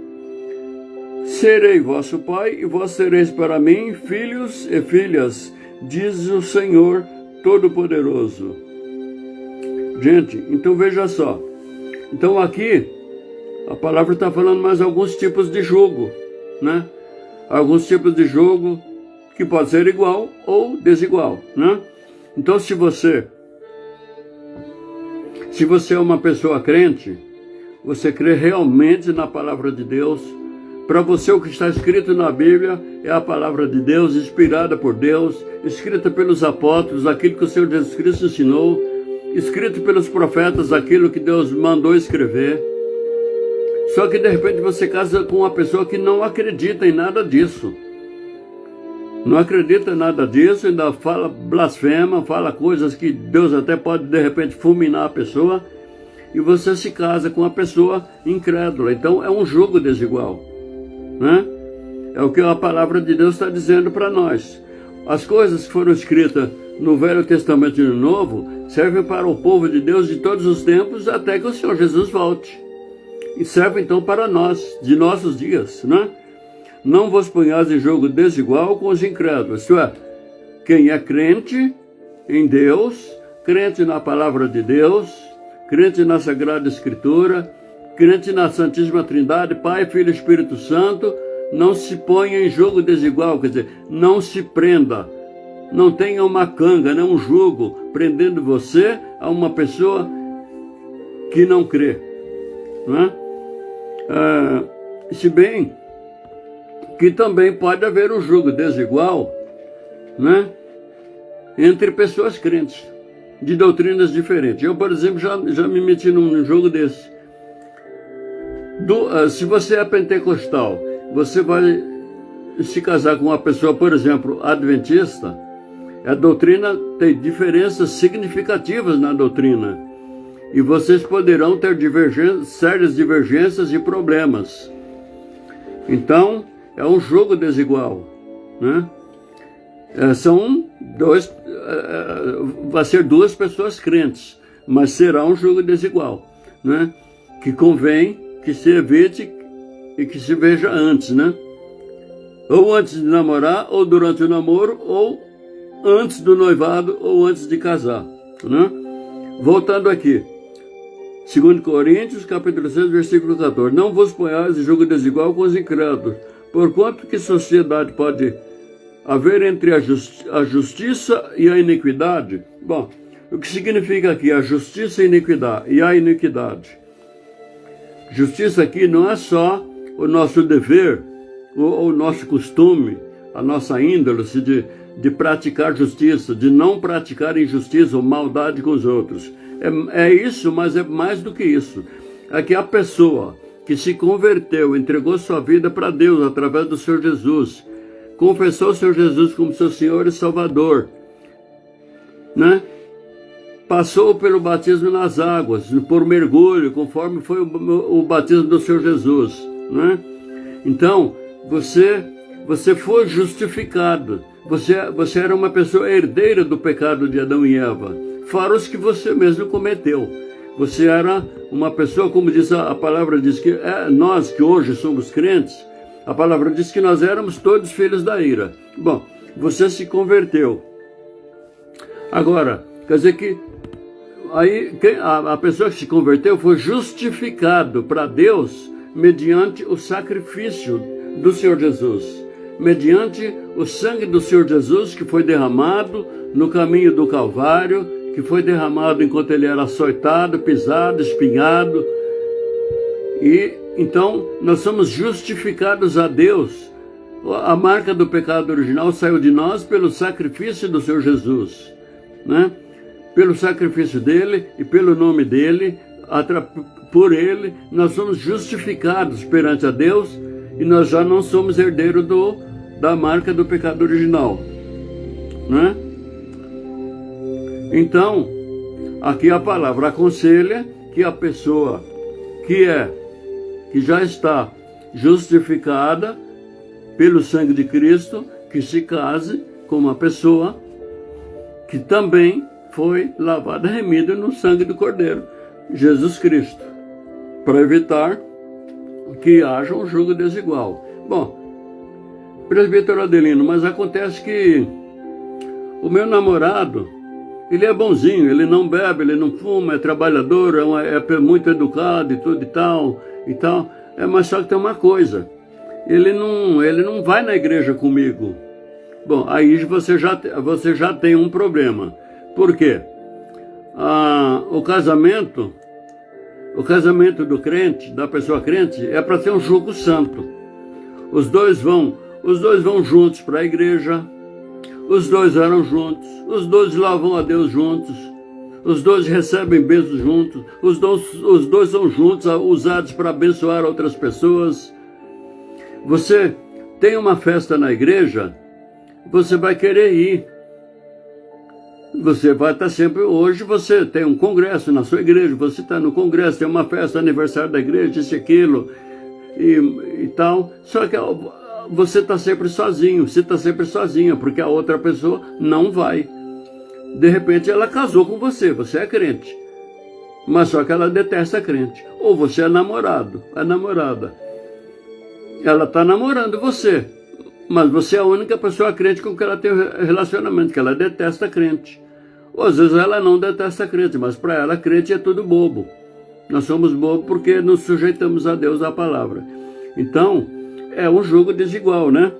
Serei vosso pai, e vós sereis para mim filhos e filhas, diz o Senhor Todo-Poderoso. Gente, então veja só. Então aqui, a palavra está falando mais alguns tipos de jogo, né? Alguns tipos de jogo que pode ser igual ou desigual, né? Então se você é uma pessoa crente, você crê realmente na palavra de Deus. Para você o que está escrito na Bíblia é a palavra de Deus, inspirada por Deus, escrita pelos apóstolos, aquilo que o Senhor Jesus Cristo ensinou, escrito pelos profetas, aquilo que Deus mandou escrever. Só que de repente você casa com uma pessoa que não acredita em nada disso. Não acredita em nada disso, ainda fala blasfema, fala coisas que Deus até pode de repente fulminar a pessoa, e você se casa com uma pessoa incrédula. Então é um jogo desigual, né? É o que a palavra de Deus está dizendo para nós. As coisas que foram escritas no Velho Testamento e no Novo servem para o povo de Deus de todos os tempos até que o Senhor Jesus volte. E serve então para nós, de nossos dias, né? Não vos ponhais em jogo desigual com os incrédulos. Isto é, quem é crente em Deus, crente na palavra de Deus, crente na Sagrada Escritura, crente na Santíssima Trindade, Pai, Filho e Espírito Santo, não se ponha em jogo desigual, quer dizer, não se prenda, não tenha uma canga, nem um jugo, prendendo você a uma pessoa que não crê, né? Se bem que também pode haver um jugo desigual, né, entre pessoas crentes, de doutrinas diferentes. Eu, por exemplo, já me meti num jogo desse. Se você é pentecostal, você vai se casar com uma pessoa, por exemplo, adventista, a doutrina tem diferenças significativas na doutrina. E vocês poderão ter sérias divergências e problemas. Então, é um jogo desigual, né? Vai ser duas pessoas crentes, mas será um jogo desigual, né? Que convém que se evite e que se veja antes, né? Ou antes de namorar, ou durante o namoro, ou antes do noivado, ou antes de casar, né? Voltando aqui. 2 Coríntios, capítulo 6, versículo 14. Não vos ponhais em jogo desigual com os incrédulos, porquanto que sociedade pode haver entre a justiça e a iniquidade? Bom, o que significa aqui a justiça e a iniquidade? Justiça aqui não é só o nosso dever, ou o nosso costume, a nossa índole de praticar justiça, de não praticar injustiça ou maldade com os outros. É isso, mas é mais do que isso. É que a pessoa que se converteu, entregou sua vida para Deus através do Senhor Jesus, confessou o Senhor Jesus como seu Senhor e Salvador, né? Passou pelo batismo nas águas, por mergulho, conforme foi o batismo do Senhor Jesus, né? Então, você foi justificado. Você era uma pessoa herdeira do pecado de Adão e Eva, fora os que você mesmo cometeu. Você era uma pessoa, como diz a palavra, diz que nós que hoje somos crentes, a palavra diz que nós éramos todos filhos da ira. Bom, você se converteu. Agora, quer dizer que aí a pessoa que se converteu foi justificado para Deus mediante o sacrifício do Senhor Jesus, mediante o sangue do Senhor Jesus que foi derramado no caminho do Calvário, que foi derramado enquanto ele era açoitado, pisado, espinhado. E então nós somos justificados a Deus. A marca do pecado original saiu de nós pelo sacrifício do Senhor Jesus, né? Pelo sacrifício dele e pelo nome dele, por ele, nós somos justificados perante a Deus e nós já não somos herdeiros da marca do pecado original, né? Então, aqui a palavra aconselha que a pessoa que já está justificada pelo sangue de Cristo, que se case com uma pessoa que também foi lavada e remida no sangue do Cordeiro, Jesus Cristo, para evitar que haja um julgo desigual. Bom, presbítero Adelino, mas acontece que o meu namorado, ele é bonzinho, ele não bebe, ele não fuma, é trabalhador, é muito educado e tudo e tal. Mas só que tem uma coisa, ele não vai na igreja comigo. Bom, aí você já tem um problema. Por quê? O casamento do crente, da pessoa crente, é para ter um jugo santo. Os dois vão juntos para a igreja, os dois oram juntos, os dois louvam a Deus juntos, os dois recebem bênçãos juntos, os dois são juntos, usados para abençoar outras pessoas. Você tem uma festa na igreja, você vai querer ir. Você vai estar sempre... Hoje você tem um congresso na sua igreja, você está no congresso, tem uma festa, aniversário da igreja, isso e aquilo, e tal. Só que você está sempre sozinho, você está sempre sozinha, porque a outra pessoa não vai. De repente ela casou com você, você é crente, mas só que ela detesta crente. Ou você é namorado, é namorada. Ela está namorando você, mas você é a única pessoa crente com que ela tem relacionamento, que ela detesta crente. Ou às vezes ela não detesta crente, mas para ela crente é tudo bobo. Nós somos bobos porque nos sujeitamos a Deus, à palavra. Então, é um jogo desigual, né?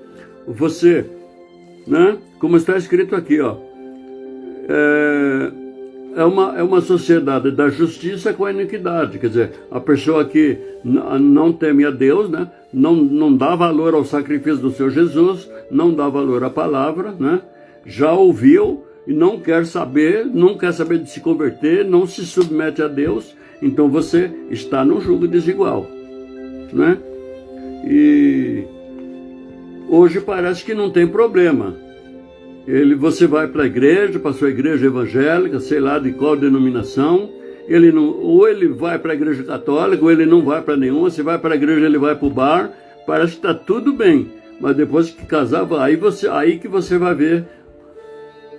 Você, né? Como está escrito aqui, ó. É uma sociedade da justiça com a iniquidade. Quer dizer, a pessoa que não teme a Deus, né? Não dá valor ao sacrifício do seu Jesus, não dá valor à palavra, né? Já ouviu e não quer saber de se converter, não se submete a Deus, então você está num jugo desigual, né? E hoje parece que não tem problema. Você vai para a igreja, para a sua igreja evangélica, sei lá de qual denominação, ou ele vai para a igreja católica, ou ele não vai para nenhuma. Se vai para a igreja, ele vai para o bar, parece que está tudo bem, mas depois que casar, aí que você vai ver.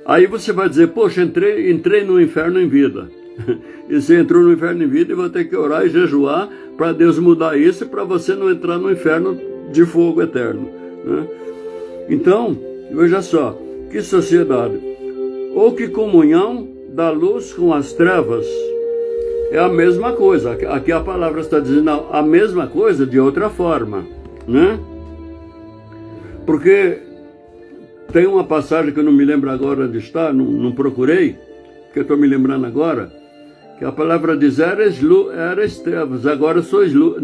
Aí você vai dizer, poxa, entrei no inferno em vida. E você entrou no inferno em vida e vai ter que orar e jejuar para Deus mudar isso, para você não entrar no inferno de fogo eterno, né? Então, veja só, que sociedade, ou que comunhão da luz com as trevas. É a mesma coisa, aqui a palavra está dizendo a mesma coisa de outra forma, né? Porque tem uma passagem que eu não me lembro agora onde está, não procurei, que eu estou me lembrando agora, que a palavra diz, eras trevas, agora sois luz,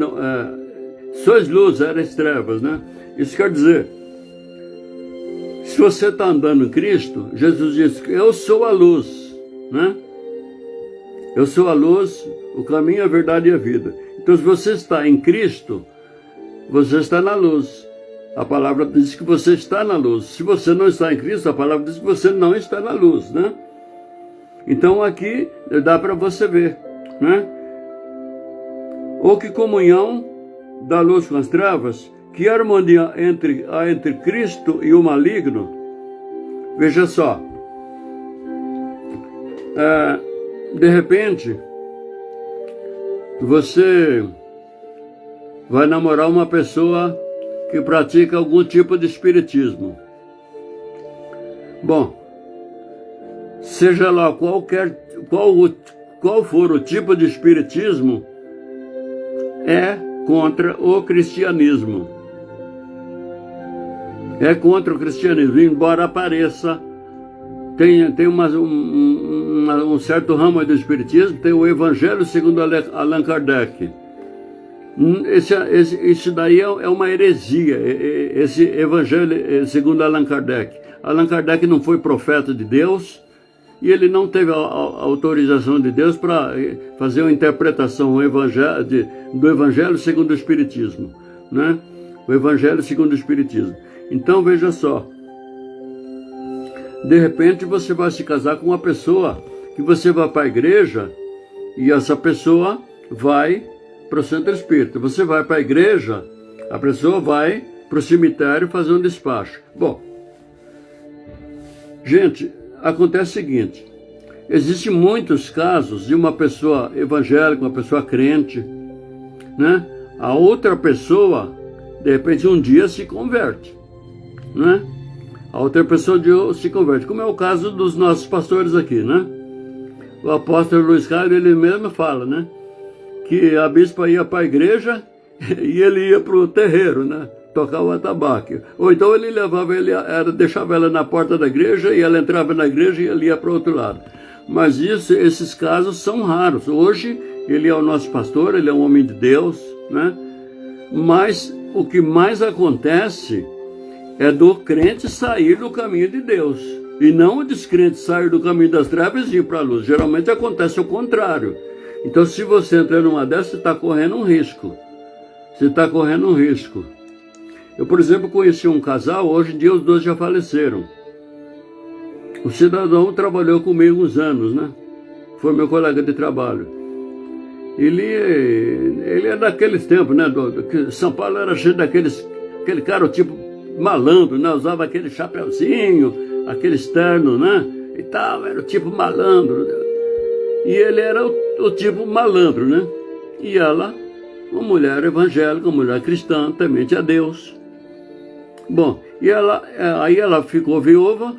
sois luz, eras trevas, né? Isso quer dizer, se você está andando em Cristo, Jesus diz, eu sou a luz, né? Eu sou a luz, o caminho, a verdade e a vida. Então, se você está em Cristo, você está na luz. A palavra diz que você está na luz. Se você não está em Cristo, a palavra diz que você não está na luz, né? Então aqui dá para você ver, né? Ou que comunhão da luz com as trevas, que harmonia entre Cristo e o maligno. Veja só, de repente, você vai namorar uma pessoa que pratica algum tipo de espiritismo. Bom, seja lá qual for o tipo de espiritismo, é contra o cristianismo. É contra o cristianismo, embora apareça, tem um certo ramo do espiritismo, tem o Evangelho segundo Allan Kardec. Isso daí é uma heresia, esse Evangelho segundo Allan Kardec. Allan Kardec não foi profeta de Deus, e ele não teve a autorização de Deus para fazer uma interpretação do Evangelho segundo o Espiritismo, né? O Evangelho segundo o Espiritismo. Então, veja só, de repente você vai se casar com uma pessoa que você vai para a igreja e essa pessoa vai para o centro espírita. Você vai para a igreja, a pessoa vai para o cemitério fazer um despacho. Bom, gente, acontece o seguinte, existem muitos casos de uma pessoa evangélica, uma pessoa crente, né? A outra pessoa, de repente, um dia se converte, né? A outra pessoa se converte, como é o caso dos nossos pastores aqui, né? O apóstolo Luiz Carlos, ele mesmo fala, né? Que a bispa ia para a igreja e ele ia para o terreiro, né? Tocar o atabaque. Ou então ele deixava ela na porta da igreja e ela entrava na igreja e ele ia para o outro lado. Mas esses casos são raros. Hoje ele é o nosso pastor, ele é um homem de Deus, né? Mas o que mais acontece é do crente sair do caminho de Deus. E não o descrente sair do caminho das trevas e ir para a luz. Geralmente acontece o contrário. Então, se você entrar numa dessas, você está correndo um risco. Você está correndo um risco. Eu, por exemplo, conheci um casal, hoje em dia os dois já faleceram. O cidadão trabalhou comigo uns anos, né? Foi meu colega de trabalho. Ele é daqueles tempos, né? São Paulo era cheio aquele cara, tipo malandro, né? Usava aquele chapeuzinho, aquele externo, né? E tal, era o tipo malandro. E ele era o tipo malandro, né? E ela, uma mulher evangélica, uma mulher cristã, temente a Deus. Bom, e aí ela ficou viúva.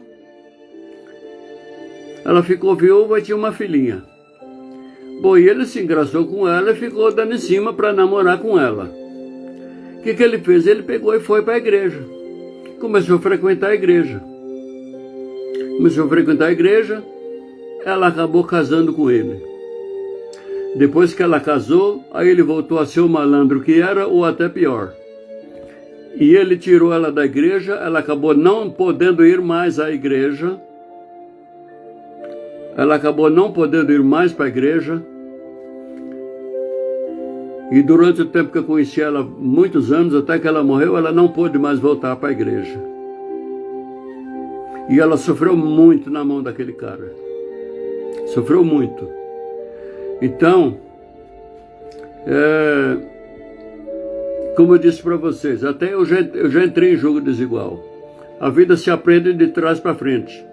Ela ficou viúva e tinha uma filhinha. Bom, e ele se engraçou com ela e ficou dando em cima para namorar com ela. O que ele fez? Ele pegou e foi para a igreja. Começou a frequentar a igreja. Ela acabou casando com ele. Depois que ela casou, aí ele voltou a ser o malandro que era, ou até pior. E ele tirou ela da igreja, ela acabou não podendo ir mais à igreja. Ela acabou não podendo ir mais para a igreja. E durante o tempo que eu conheci ela, muitos anos, até que ela morreu, ela não pôde mais voltar para a igreja. E ela sofreu muito na mão daquele cara. Sofreu muito. Então, como eu disse para vocês, até eu já entrei em jogo desigual. A vida se aprende de trás para frente.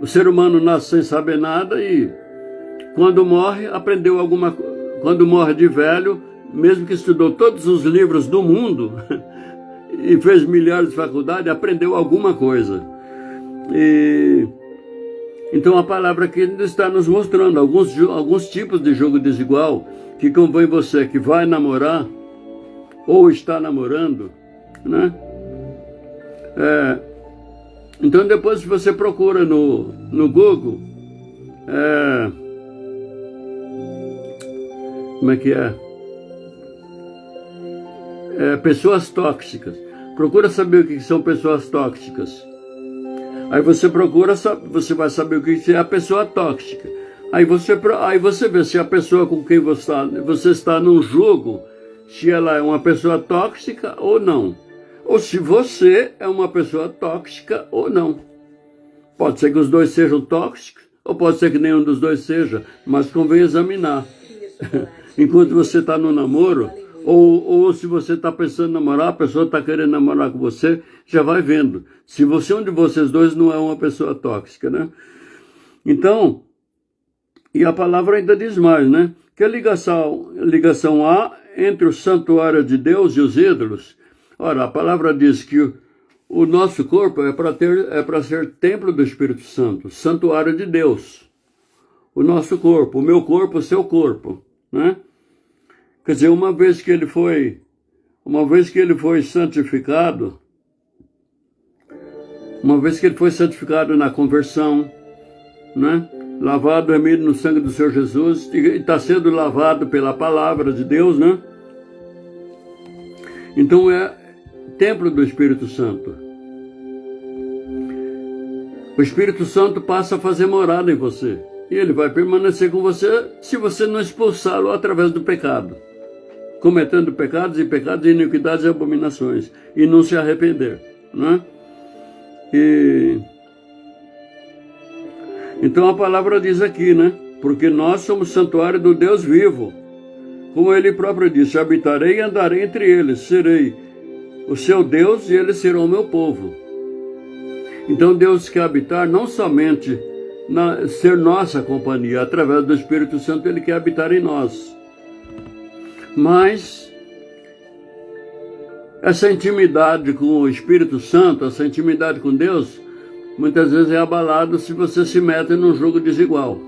O ser humano nasce sem saber nada e quando morre, aprendeu alguma coisa. Quando morre de velho, mesmo que estudou todos os livros do mundo e fez milhares de faculdades, aprendeu alguma coisa. Então a palavra aqui está nos mostrando alguns tipos de jogo desigual que convém você que vai namorar ou está namorando, né? Então depois se você procura no Google, como é que é? Pessoas tóxicas. Procura saber o que são pessoas tóxicas. Aí você procura, você vai saber o que é a pessoa tóxica. Aí você vê se a pessoa com quem você está num jogo, se ela é uma pessoa tóxica ou não. Ou se você é uma pessoa tóxica ou não. Pode ser que os dois sejam tóxicos, ou pode ser que nenhum dos dois seja, mas convém examinar. Enquanto você está no namoro, ou se você está pensando em namorar, a pessoa está querendo namorar com você, já vai vendo. Se um de vocês dois não é uma pessoa tóxica, né? Então, e a palavra ainda diz mais, né? Que a ligação há entre o santuário de Deus e os ídolos. Ora, a palavra diz que o nosso corpo é para ser templo do Espírito Santo, santuário de Deus. O nosso corpo, o meu corpo, o seu corpo, né? Quer dizer, uma vez que ele foi santificado, na conversão, né? Lavado, remido no sangue do Senhor Jesus, e está sendo lavado pela palavra de Deus, né? Então é templo do Espírito Santo. o Espírito Santo passa a fazer morada em você. E ele vai permanecer com você se você não expulsá-lo através do pecado, cometendo pecados, iniquidades e abominações, e não se arrepender, né? Então a palavra diz aqui, né? Porque nós somos santuário do Deus vivo. Como ele próprio disse, habitarei e andarei entre eles, serei o seu Deus e eles serão o meu povo. Então Deus quer habitar não somente ser nossa companhia, através do Espírito Santo ele quer habitar em nós. Mas essa intimidade com o Espírito Santo, essa intimidade com Deus, muitas vezes é abalada se você se mete num jogo desigual.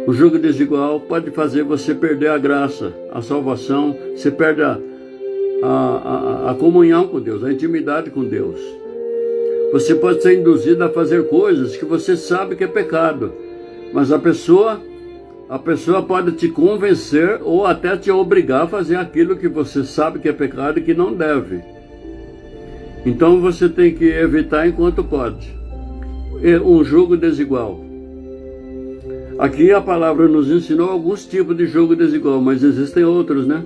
O jogo desigual pode fazer você perder a graça, a salvação, você perde a comunhão com Deus, a intimidade com Deus. Você pode ser induzido a fazer coisas que você sabe que é pecado, mas a pessoa pode te convencer ou até te obrigar a fazer aquilo que você sabe que é pecado e que não deve. Então você tem que evitar enquanto pode. Um jogo desigual. Aqui a palavra nos ensinou alguns tipos de jogo desigual, mas existem outros, né?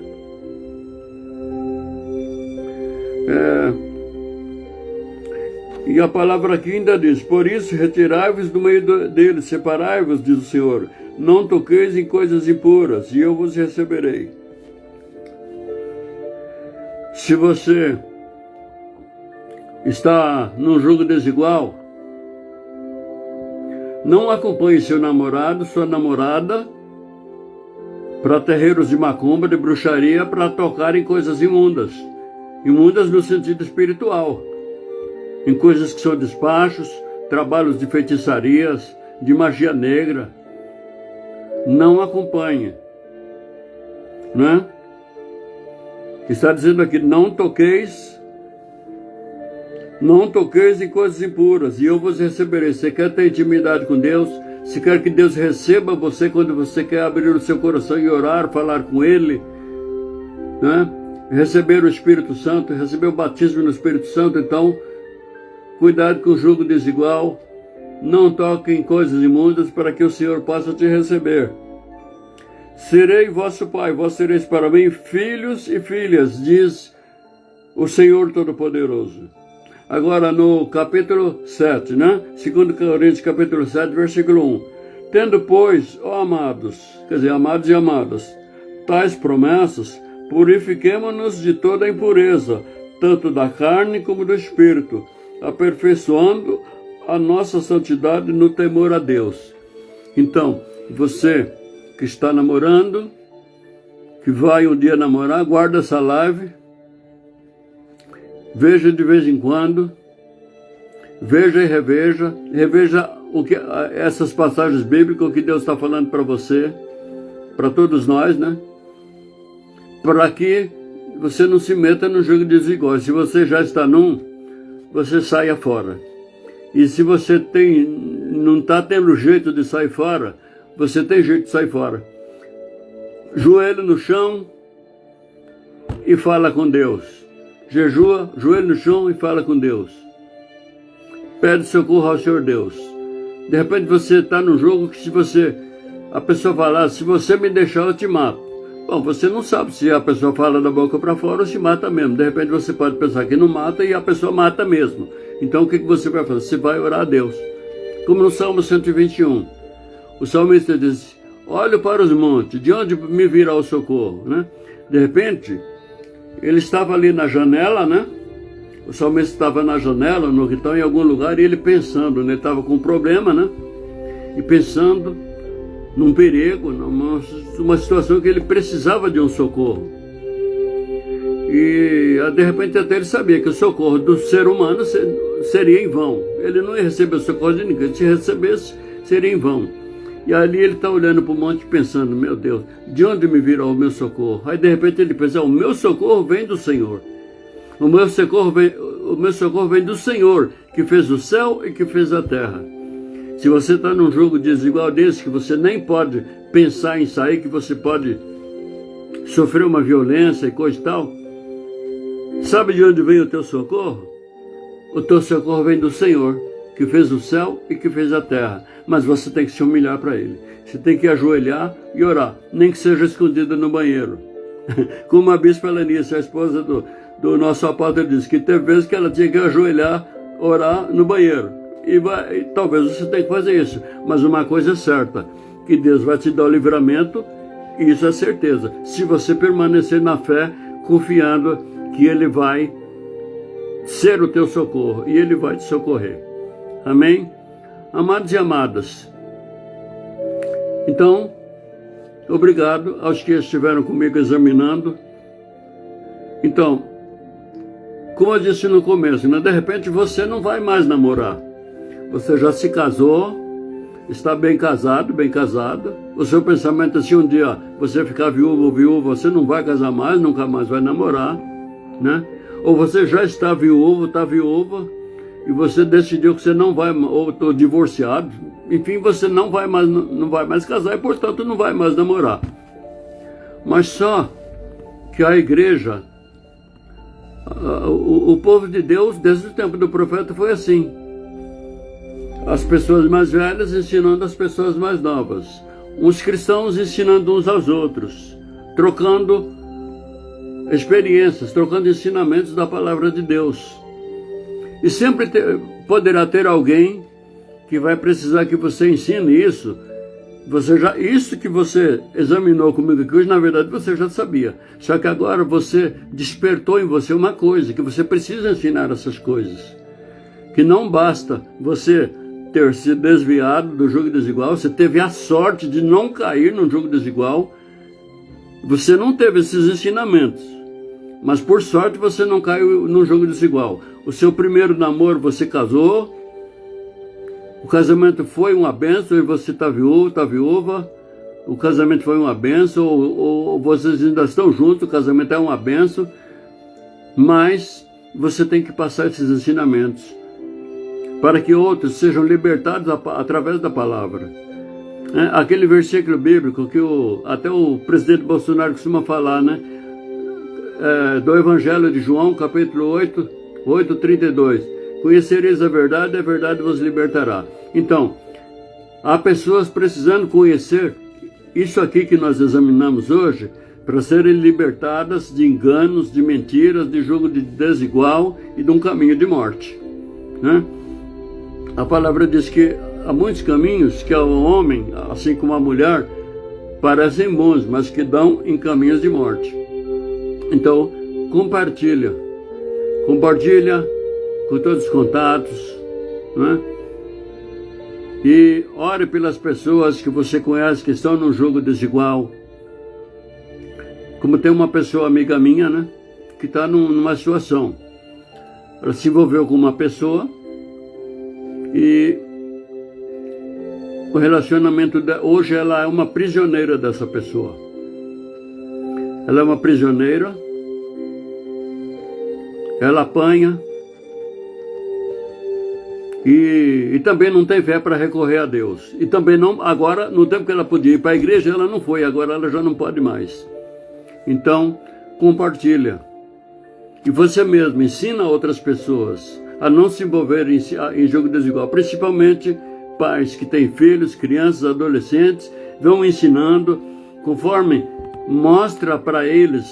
E a palavra aqui ainda diz, por isso retirai-vos do meio deles, separai-vos, diz o Senhor, não toqueis em coisas impuras, e eu vos receberei. Se você está num jogo desigual, não acompanhe seu namorado, sua namorada, para terreiros de macumba, de bruxaria, para tocar em coisas imundas. Imundas no sentido espiritual. Em coisas que são despachos, trabalhos de feitiçarias, de magia negra. Não acompanhe. Né? Está dizendo aqui, não toqueis em coisas impuras, e eu vos receberei. Você quer ter intimidade com Deus? Você quer que Deus receba você quando você quer abrir o seu coração e orar, falar com Ele? Né? Receber o Espírito Santo, receber o batismo no Espírito Santo. Então, cuidado com o jogo desigual. Não toque em coisas imundas para que o Senhor possa te receber. Serei vosso Pai, vós sereis para mim filhos e filhas, diz o Senhor Todo-Poderoso. Agora no capítulo 7, né? 2 Coríntios capítulo 7, versículo 1. Tendo, pois, ó amados, quer dizer, amados e amadas, tais promessas, purifiquemo-nos de toda a impureza, tanto da carne como do espírito, aperfeiçoando a nossa santidade no temor a Deus. Então, você que está namorando, que vai um dia namorar, guarda essa live, veja de vez em quando, veja e reveja essas passagens bíblicas, o que Deus está falando para você, para todos nós, né? Para que você não se meta no jogo desigual. Se você já está você saia fora. E se você não está tendo jeito de sair fora, você tem jeito de sair fora. Joelho no chão e fala com Deus. Jejua, joelho no chão e fala com Deus. Pede socorro ao Senhor Deus. De repente você está num jogo que a pessoa falar, se você me deixar eu te mato. Bom, você não sabe se a pessoa fala da boca para fora ou se mata mesmo. De repente você pode pensar que não mata e a pessoa mata mesmo. Então o que você vai fazer? Você vai orar a Deus. Como no Salmo 121. O salmista diz, olho para os montes, de onde me virá o socorro? Né? De repente, ele estava ali na janela, né? O salmista estava na janela, no quintal, em algum lugar, e ele pensando, né? Ele estava com um problema, né? E pensando num perigo, numa situação que ele precisava de um socorro. E de repente até ele sabia que o socorro do ser humano seria em vão. Ele não ia receber o socorro de ninguém, se recebesse, seria em vão. E ali ele está olhando para o monte pensando, meu Deus, de onde me virá o meu socorro? Aí de repente ele pensa, o meu socorro vem do Senhor. O meu socorro vem do Senhor, que fez o céu e que fez a terra. Se você está num jogo desigual desse, que você nem pode pensar em sair, que você pode sofrer uma violência e coisa e tal, sabe de onde vem o teu socorro? o teu socorro vem do Senhor, que fez o céu e que fez a terra. Mas você tem que se humilhar para Ele. Você tem que ajoelhar e orar, nem que seja escondido no banheiro. Como a bispa Lenice, a esposa do nosso apóstolo, disse que teve vezes que ela tinha que ajoelhar, orar no banheiro. E talvez você tenha que fazer isso. Mas uma coisa é certa, que Deus vai te dar o livramento, e isso é certeza. Se você permanecer na fé, confiando que Ele vai ser o teu socorro, e Ele vai te socorrer. Amém? Amados e amadas, então, obrigado aos que estiveram comigo examinando. Então, como eu disse no começo, né, de repente você não vai mais namorar. Você já se casou, está bem casado, bem casada. O seu pensamento é se um dia você ficar viúvo ou viúva, você não vai casar mais, nunca mais vai namorar, né? Ou você já está viúvo, está viúva, e você decidiu que você não vai, ou estou divorciado, enfim, você não vai mais casar e, portanto, não vai mais namorar. Mas só que a igreja, o povo de Deus, desde o tempo do profeta, foi assim. As pessoas mais velhas ensinando as pessoas mais novas. Uns cristãos ensinando uns aos outros, trocando experiências, trocando ensinamentos da palavra de Deus. E sempre poderá ter alguém que vai precisar que você ensine isso. Isso que você examinou comigo aqui hoje, na verdade você já sabia. Só que agora você despertou em você uma coisa, que você precisa ensinar essas coisas. Que não basta você ter se desviado do jugo desigual, você teve a sorte de não cair no jugo desigual. Você não teve esses ensinamentos, mas por sorte você não caiu no jugo desigual. O seu primeiro namoro você casou, o casamento foi uma bênção e você está viúvo, está viúva, o casamento foi uma bênção, ou vocês ainda estão juntos, o casamento é uma bênção, mas você tem que passar esses ensinamentos para que outros sejam libertados através da palavra. Aquele versículo bíblico que até o presidente Bolsonaro costuma falar, né? Do Evangelho de João, capítulo 8:32. Conhecereis a verdade vos libertará. Então, há pessoas precisando conhecer isso aqui que nós examinamos hoje, para serem libertadas de enganos, de mentiras, de jugo de desigual e de um caminho de morte, né? A palavra diz que há muitos caminhos que ao homem, assim como à mulher, parecem bons, mas que dão em caminhos de morte. Então, compartilha com todos os contatos, né? E ore pelas pessoas que você conhece que estão num jugo desigual. Como tem uma pessoa amiga minha, né, que está numa situação. Ela se envolveu com uma pessoa e o relacionamento hoje ela é uma prisioneira dessa pessoa. Ela é uma prisioneira, ela apanha e também não tem fé para recorrer a Deus. E também não, agora, no tempo que ela podia ir para a igreja, ela não foi, agora ela já não pode mais. Então, compartilha. E você mesmo ensina outras pessoas a não se envolverem em jogo desigual, principalmente pais que têm filhos, crianças, adolescentes, vão ensinando, conforme mostra para eles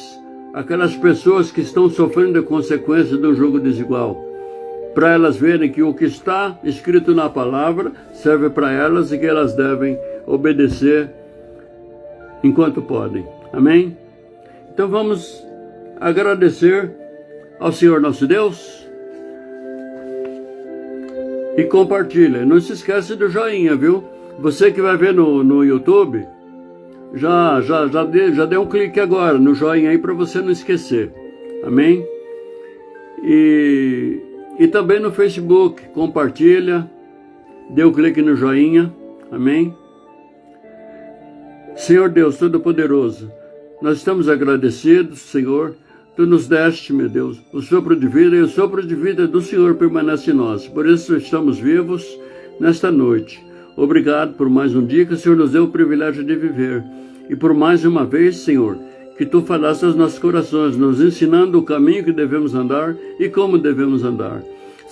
aquelas pessoas que estão sofrendo a consequência do jogo desigual, para elas verem que o que está escrito na palavra serve para elas e que elas devem obedecer enquanto podem. Amém? Então vamos agradecer ao Senhor nosso Deus e compartilha. Não se esquece do joinha, viu? Você que vai ver no YouTube, já dê um clique agora no joinha aí para você não esquecer. Amém? E também no Facebook, compartilha, dê um clique no joinha. Amém? Senhor Deus Todo-Poderoso, nós estamos agradecidos, Senhor. Tu nos deste, meu Deus, o sopro de vida, e o sopro de vida do Senhor permanece em nós. Por isso estamos vivos nesta noite. Obrigado por mais um dia que o Senhor nos deu o privilégio de viver. E por mais uma vez, Senhor, que Tu falaste aos nossos corações, nos ensinando o caminho que devemos andar e como devemos andar.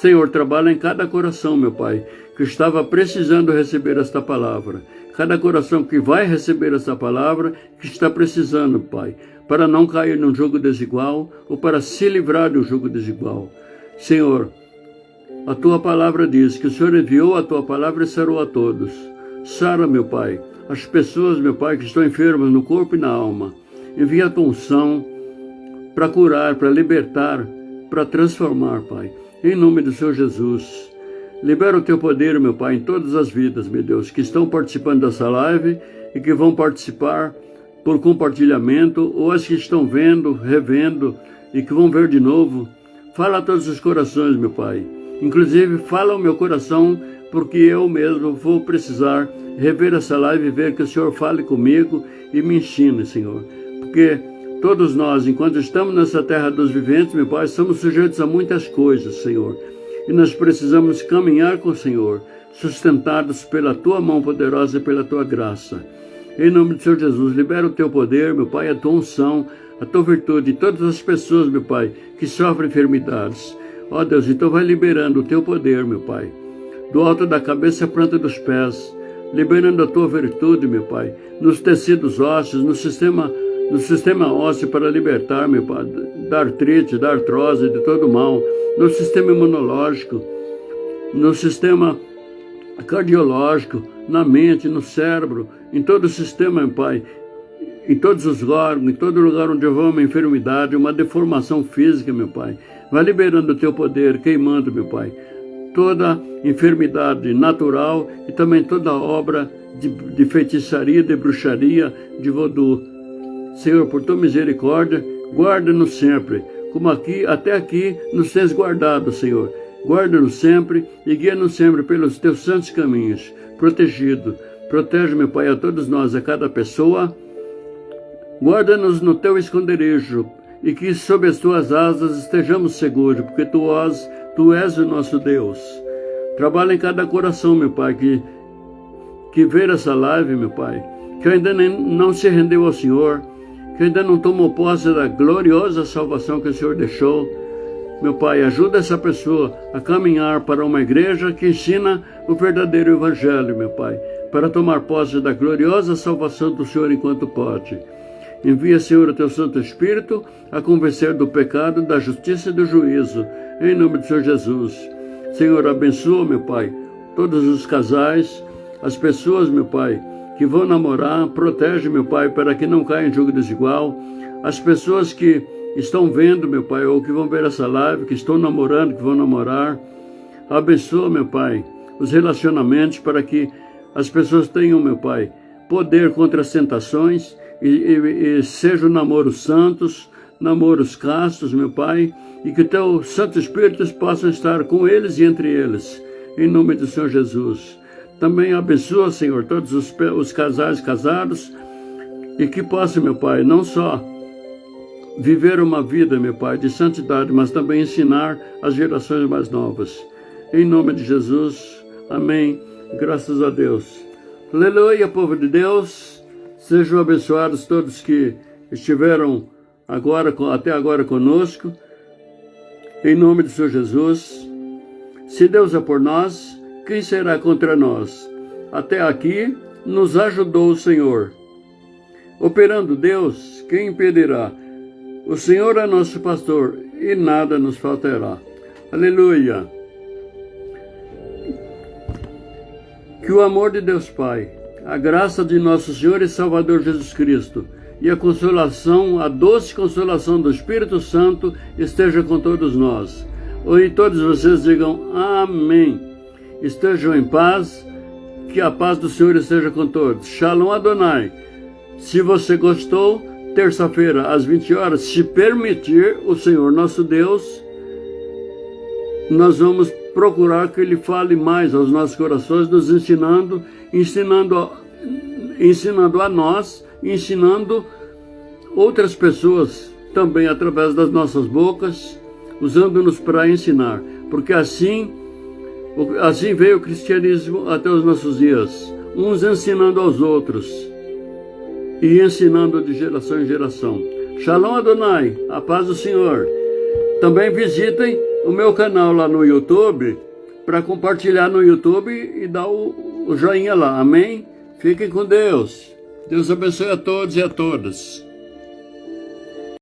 Senhor, trabalha em cada coração, meu Pai, que estava precisando receber esta palavra. Cada coração que vai receber essa palavra, que está precisando, Pai, para não cair num jogo desigual ou para se livrar do jogo desigual. Senhor, a Tua palavra diz que o Senhor enviou a Tua palavra e sarou a todos. Sara, meu Pai, as pessoas, meu Pai, que estão enfermas no corpo e na alma. Envia a Tua unção para curar, para libertar, para transformar, Pai. Em nome do Senhor Jesus. Libera o Teu poder, meu Pai, em todas as vidas, meu Deus, que estão participando dessa live e que vão participar por compartilhamento, ou as que estão vendo, revendo e que vão ver de novo. Fala a todos os corações, meu Pai. Inclusive, fala ao meu coração, porque eu mesmo vou precisar rever essa live e ver que o Senhor fale comigo e me ensine, Senhor. Porque todos nós, enquanto estamos nessa terra dos viventes, meu Pai, somos sujeitos a muitas coisas, Senhor. E nós precisamos caminhar com o Senhor, sustentados pela Tua mão poderosa e pela Tua graça. Em nome do Senhor Jesus, libera o Teu poder, meu Pai, a Tua unção, a Tua virtude, e todas as pessoas, meu Pai, que sofrem enfermidades. Ó Deus, então vai liberando o Teu poder, meu Pai, do alto da cabeça à planta dos pés, liberando a Tua virtude, meu Pai, nos tecidos ósseos, no sistema ósseo para libertar, meu Pai, da artrite, da artrose, de todo mal, no sistema imunológico, no sistema cardiológico, na mente, no cérebro, em todo o sistema, meu Pai, em todos os órgãos, em todo lugar onde houver uma enfermidade, uma deformação física, meu Pai. Vai liberando o Teu poder, queimando, meu Pai, toda enfermidade natural e também toda obra de feitiçaria, de bruxaria, de voodoo. Senhor, por Tua misericórdia, guarda-nos sempre, como aqui, até aqui, nos tens guardado, Senhor. Guarda-nos sempre e guia-nos sempre pelos Teus santos caminhos, protegido. Protege, meu Pai, a todos nós, a cada pessoa. Guarda-nos no Teu esconderijo e que sob as Tuas asas estejamos seguros, porque Tu és o nosso Deus. Trabalha em cada coração, meu Pai, que vê essa live, meu Pai, que ainda não se rendeu ao Senhor, que ainda não tomou posse da gloriosa salvação que o Senhor deixou. Meu Pai, ajuda essa pessoa a caminhar para uma igreja que ensina o verdadeiro Evangelho, meu Pai, para tomar posse da gloriosa salvação do Senhor enquanto pode. Envia, Senhor, o Teu Santo Espírito a convencer do pecado, da justiça e do juízo, em nome do Senhor Jesus. Senhor, abençoa, meu Pai, todos os casais, as pessoas, meu Pai, que vão namorar, protege, meu Pai, para que não caia em jogo desigual. As pessoas que estão vendo, meu Pai, ou que vão ver essa live, que estão namorando, que vão namorar, abençoa, meu Pai, os relacionamentos para que as pessoas tenham, meu Pai, poder contra as tentações e sejam namoros santos, namoros castos, meu Pai, e que Teu Santo Espírito possa estar com eles e entre eles, em nome do Senhor Jesus. Também abençoa, Senhor, todos os casais casados e que possam, meu Pai, não só viver uma vida, meu Pai, de santidade, mas também ensinar as gerações mais novas. Em nome de Jesus, amém. Graças a Deus. Aleluia, povo de Deus. Sejam abençoados todos que estiveram até agora conosco. Em nome do Senhor Jesus. Se Deus é por nós, quem será contra nós? Até aqui nos ajudou o Senhor. Operando Deus, quem impedirá? O Senhor é nosso pastor e nada nos faltará. Aleluia. Que o amor de Deus Pai, a graça de nosso Senhor e Salvador Jesus Cristo e a consolação, a doce consolação do Espírito Santo esteja com todos nós. E todos vocês digam amém. Estejam em paz, que a paz do Senhor esteja com todos. Shalom Adonai. Se você gostou, terça-feira às 20 horas, se permitir o Senhor nosso Deus, nós vamos procurar que Ele fale mais aos nossos corações, nos ensinando a nós, ensinando outras pessoas também através das nossas bocas, usando-nos para ensinar, porque assim veio o cristianismo até os nossos dias, uns ensinando aos outros e ensinando de geração em geração. Shalom Adonai, a paz do Senhor. Também visitem o meu canal lá no YouTube, para compartilhar no YouTube e dar o joinha lá, amém? Fiquem com Deus. Deus abençoe a todos e a todas.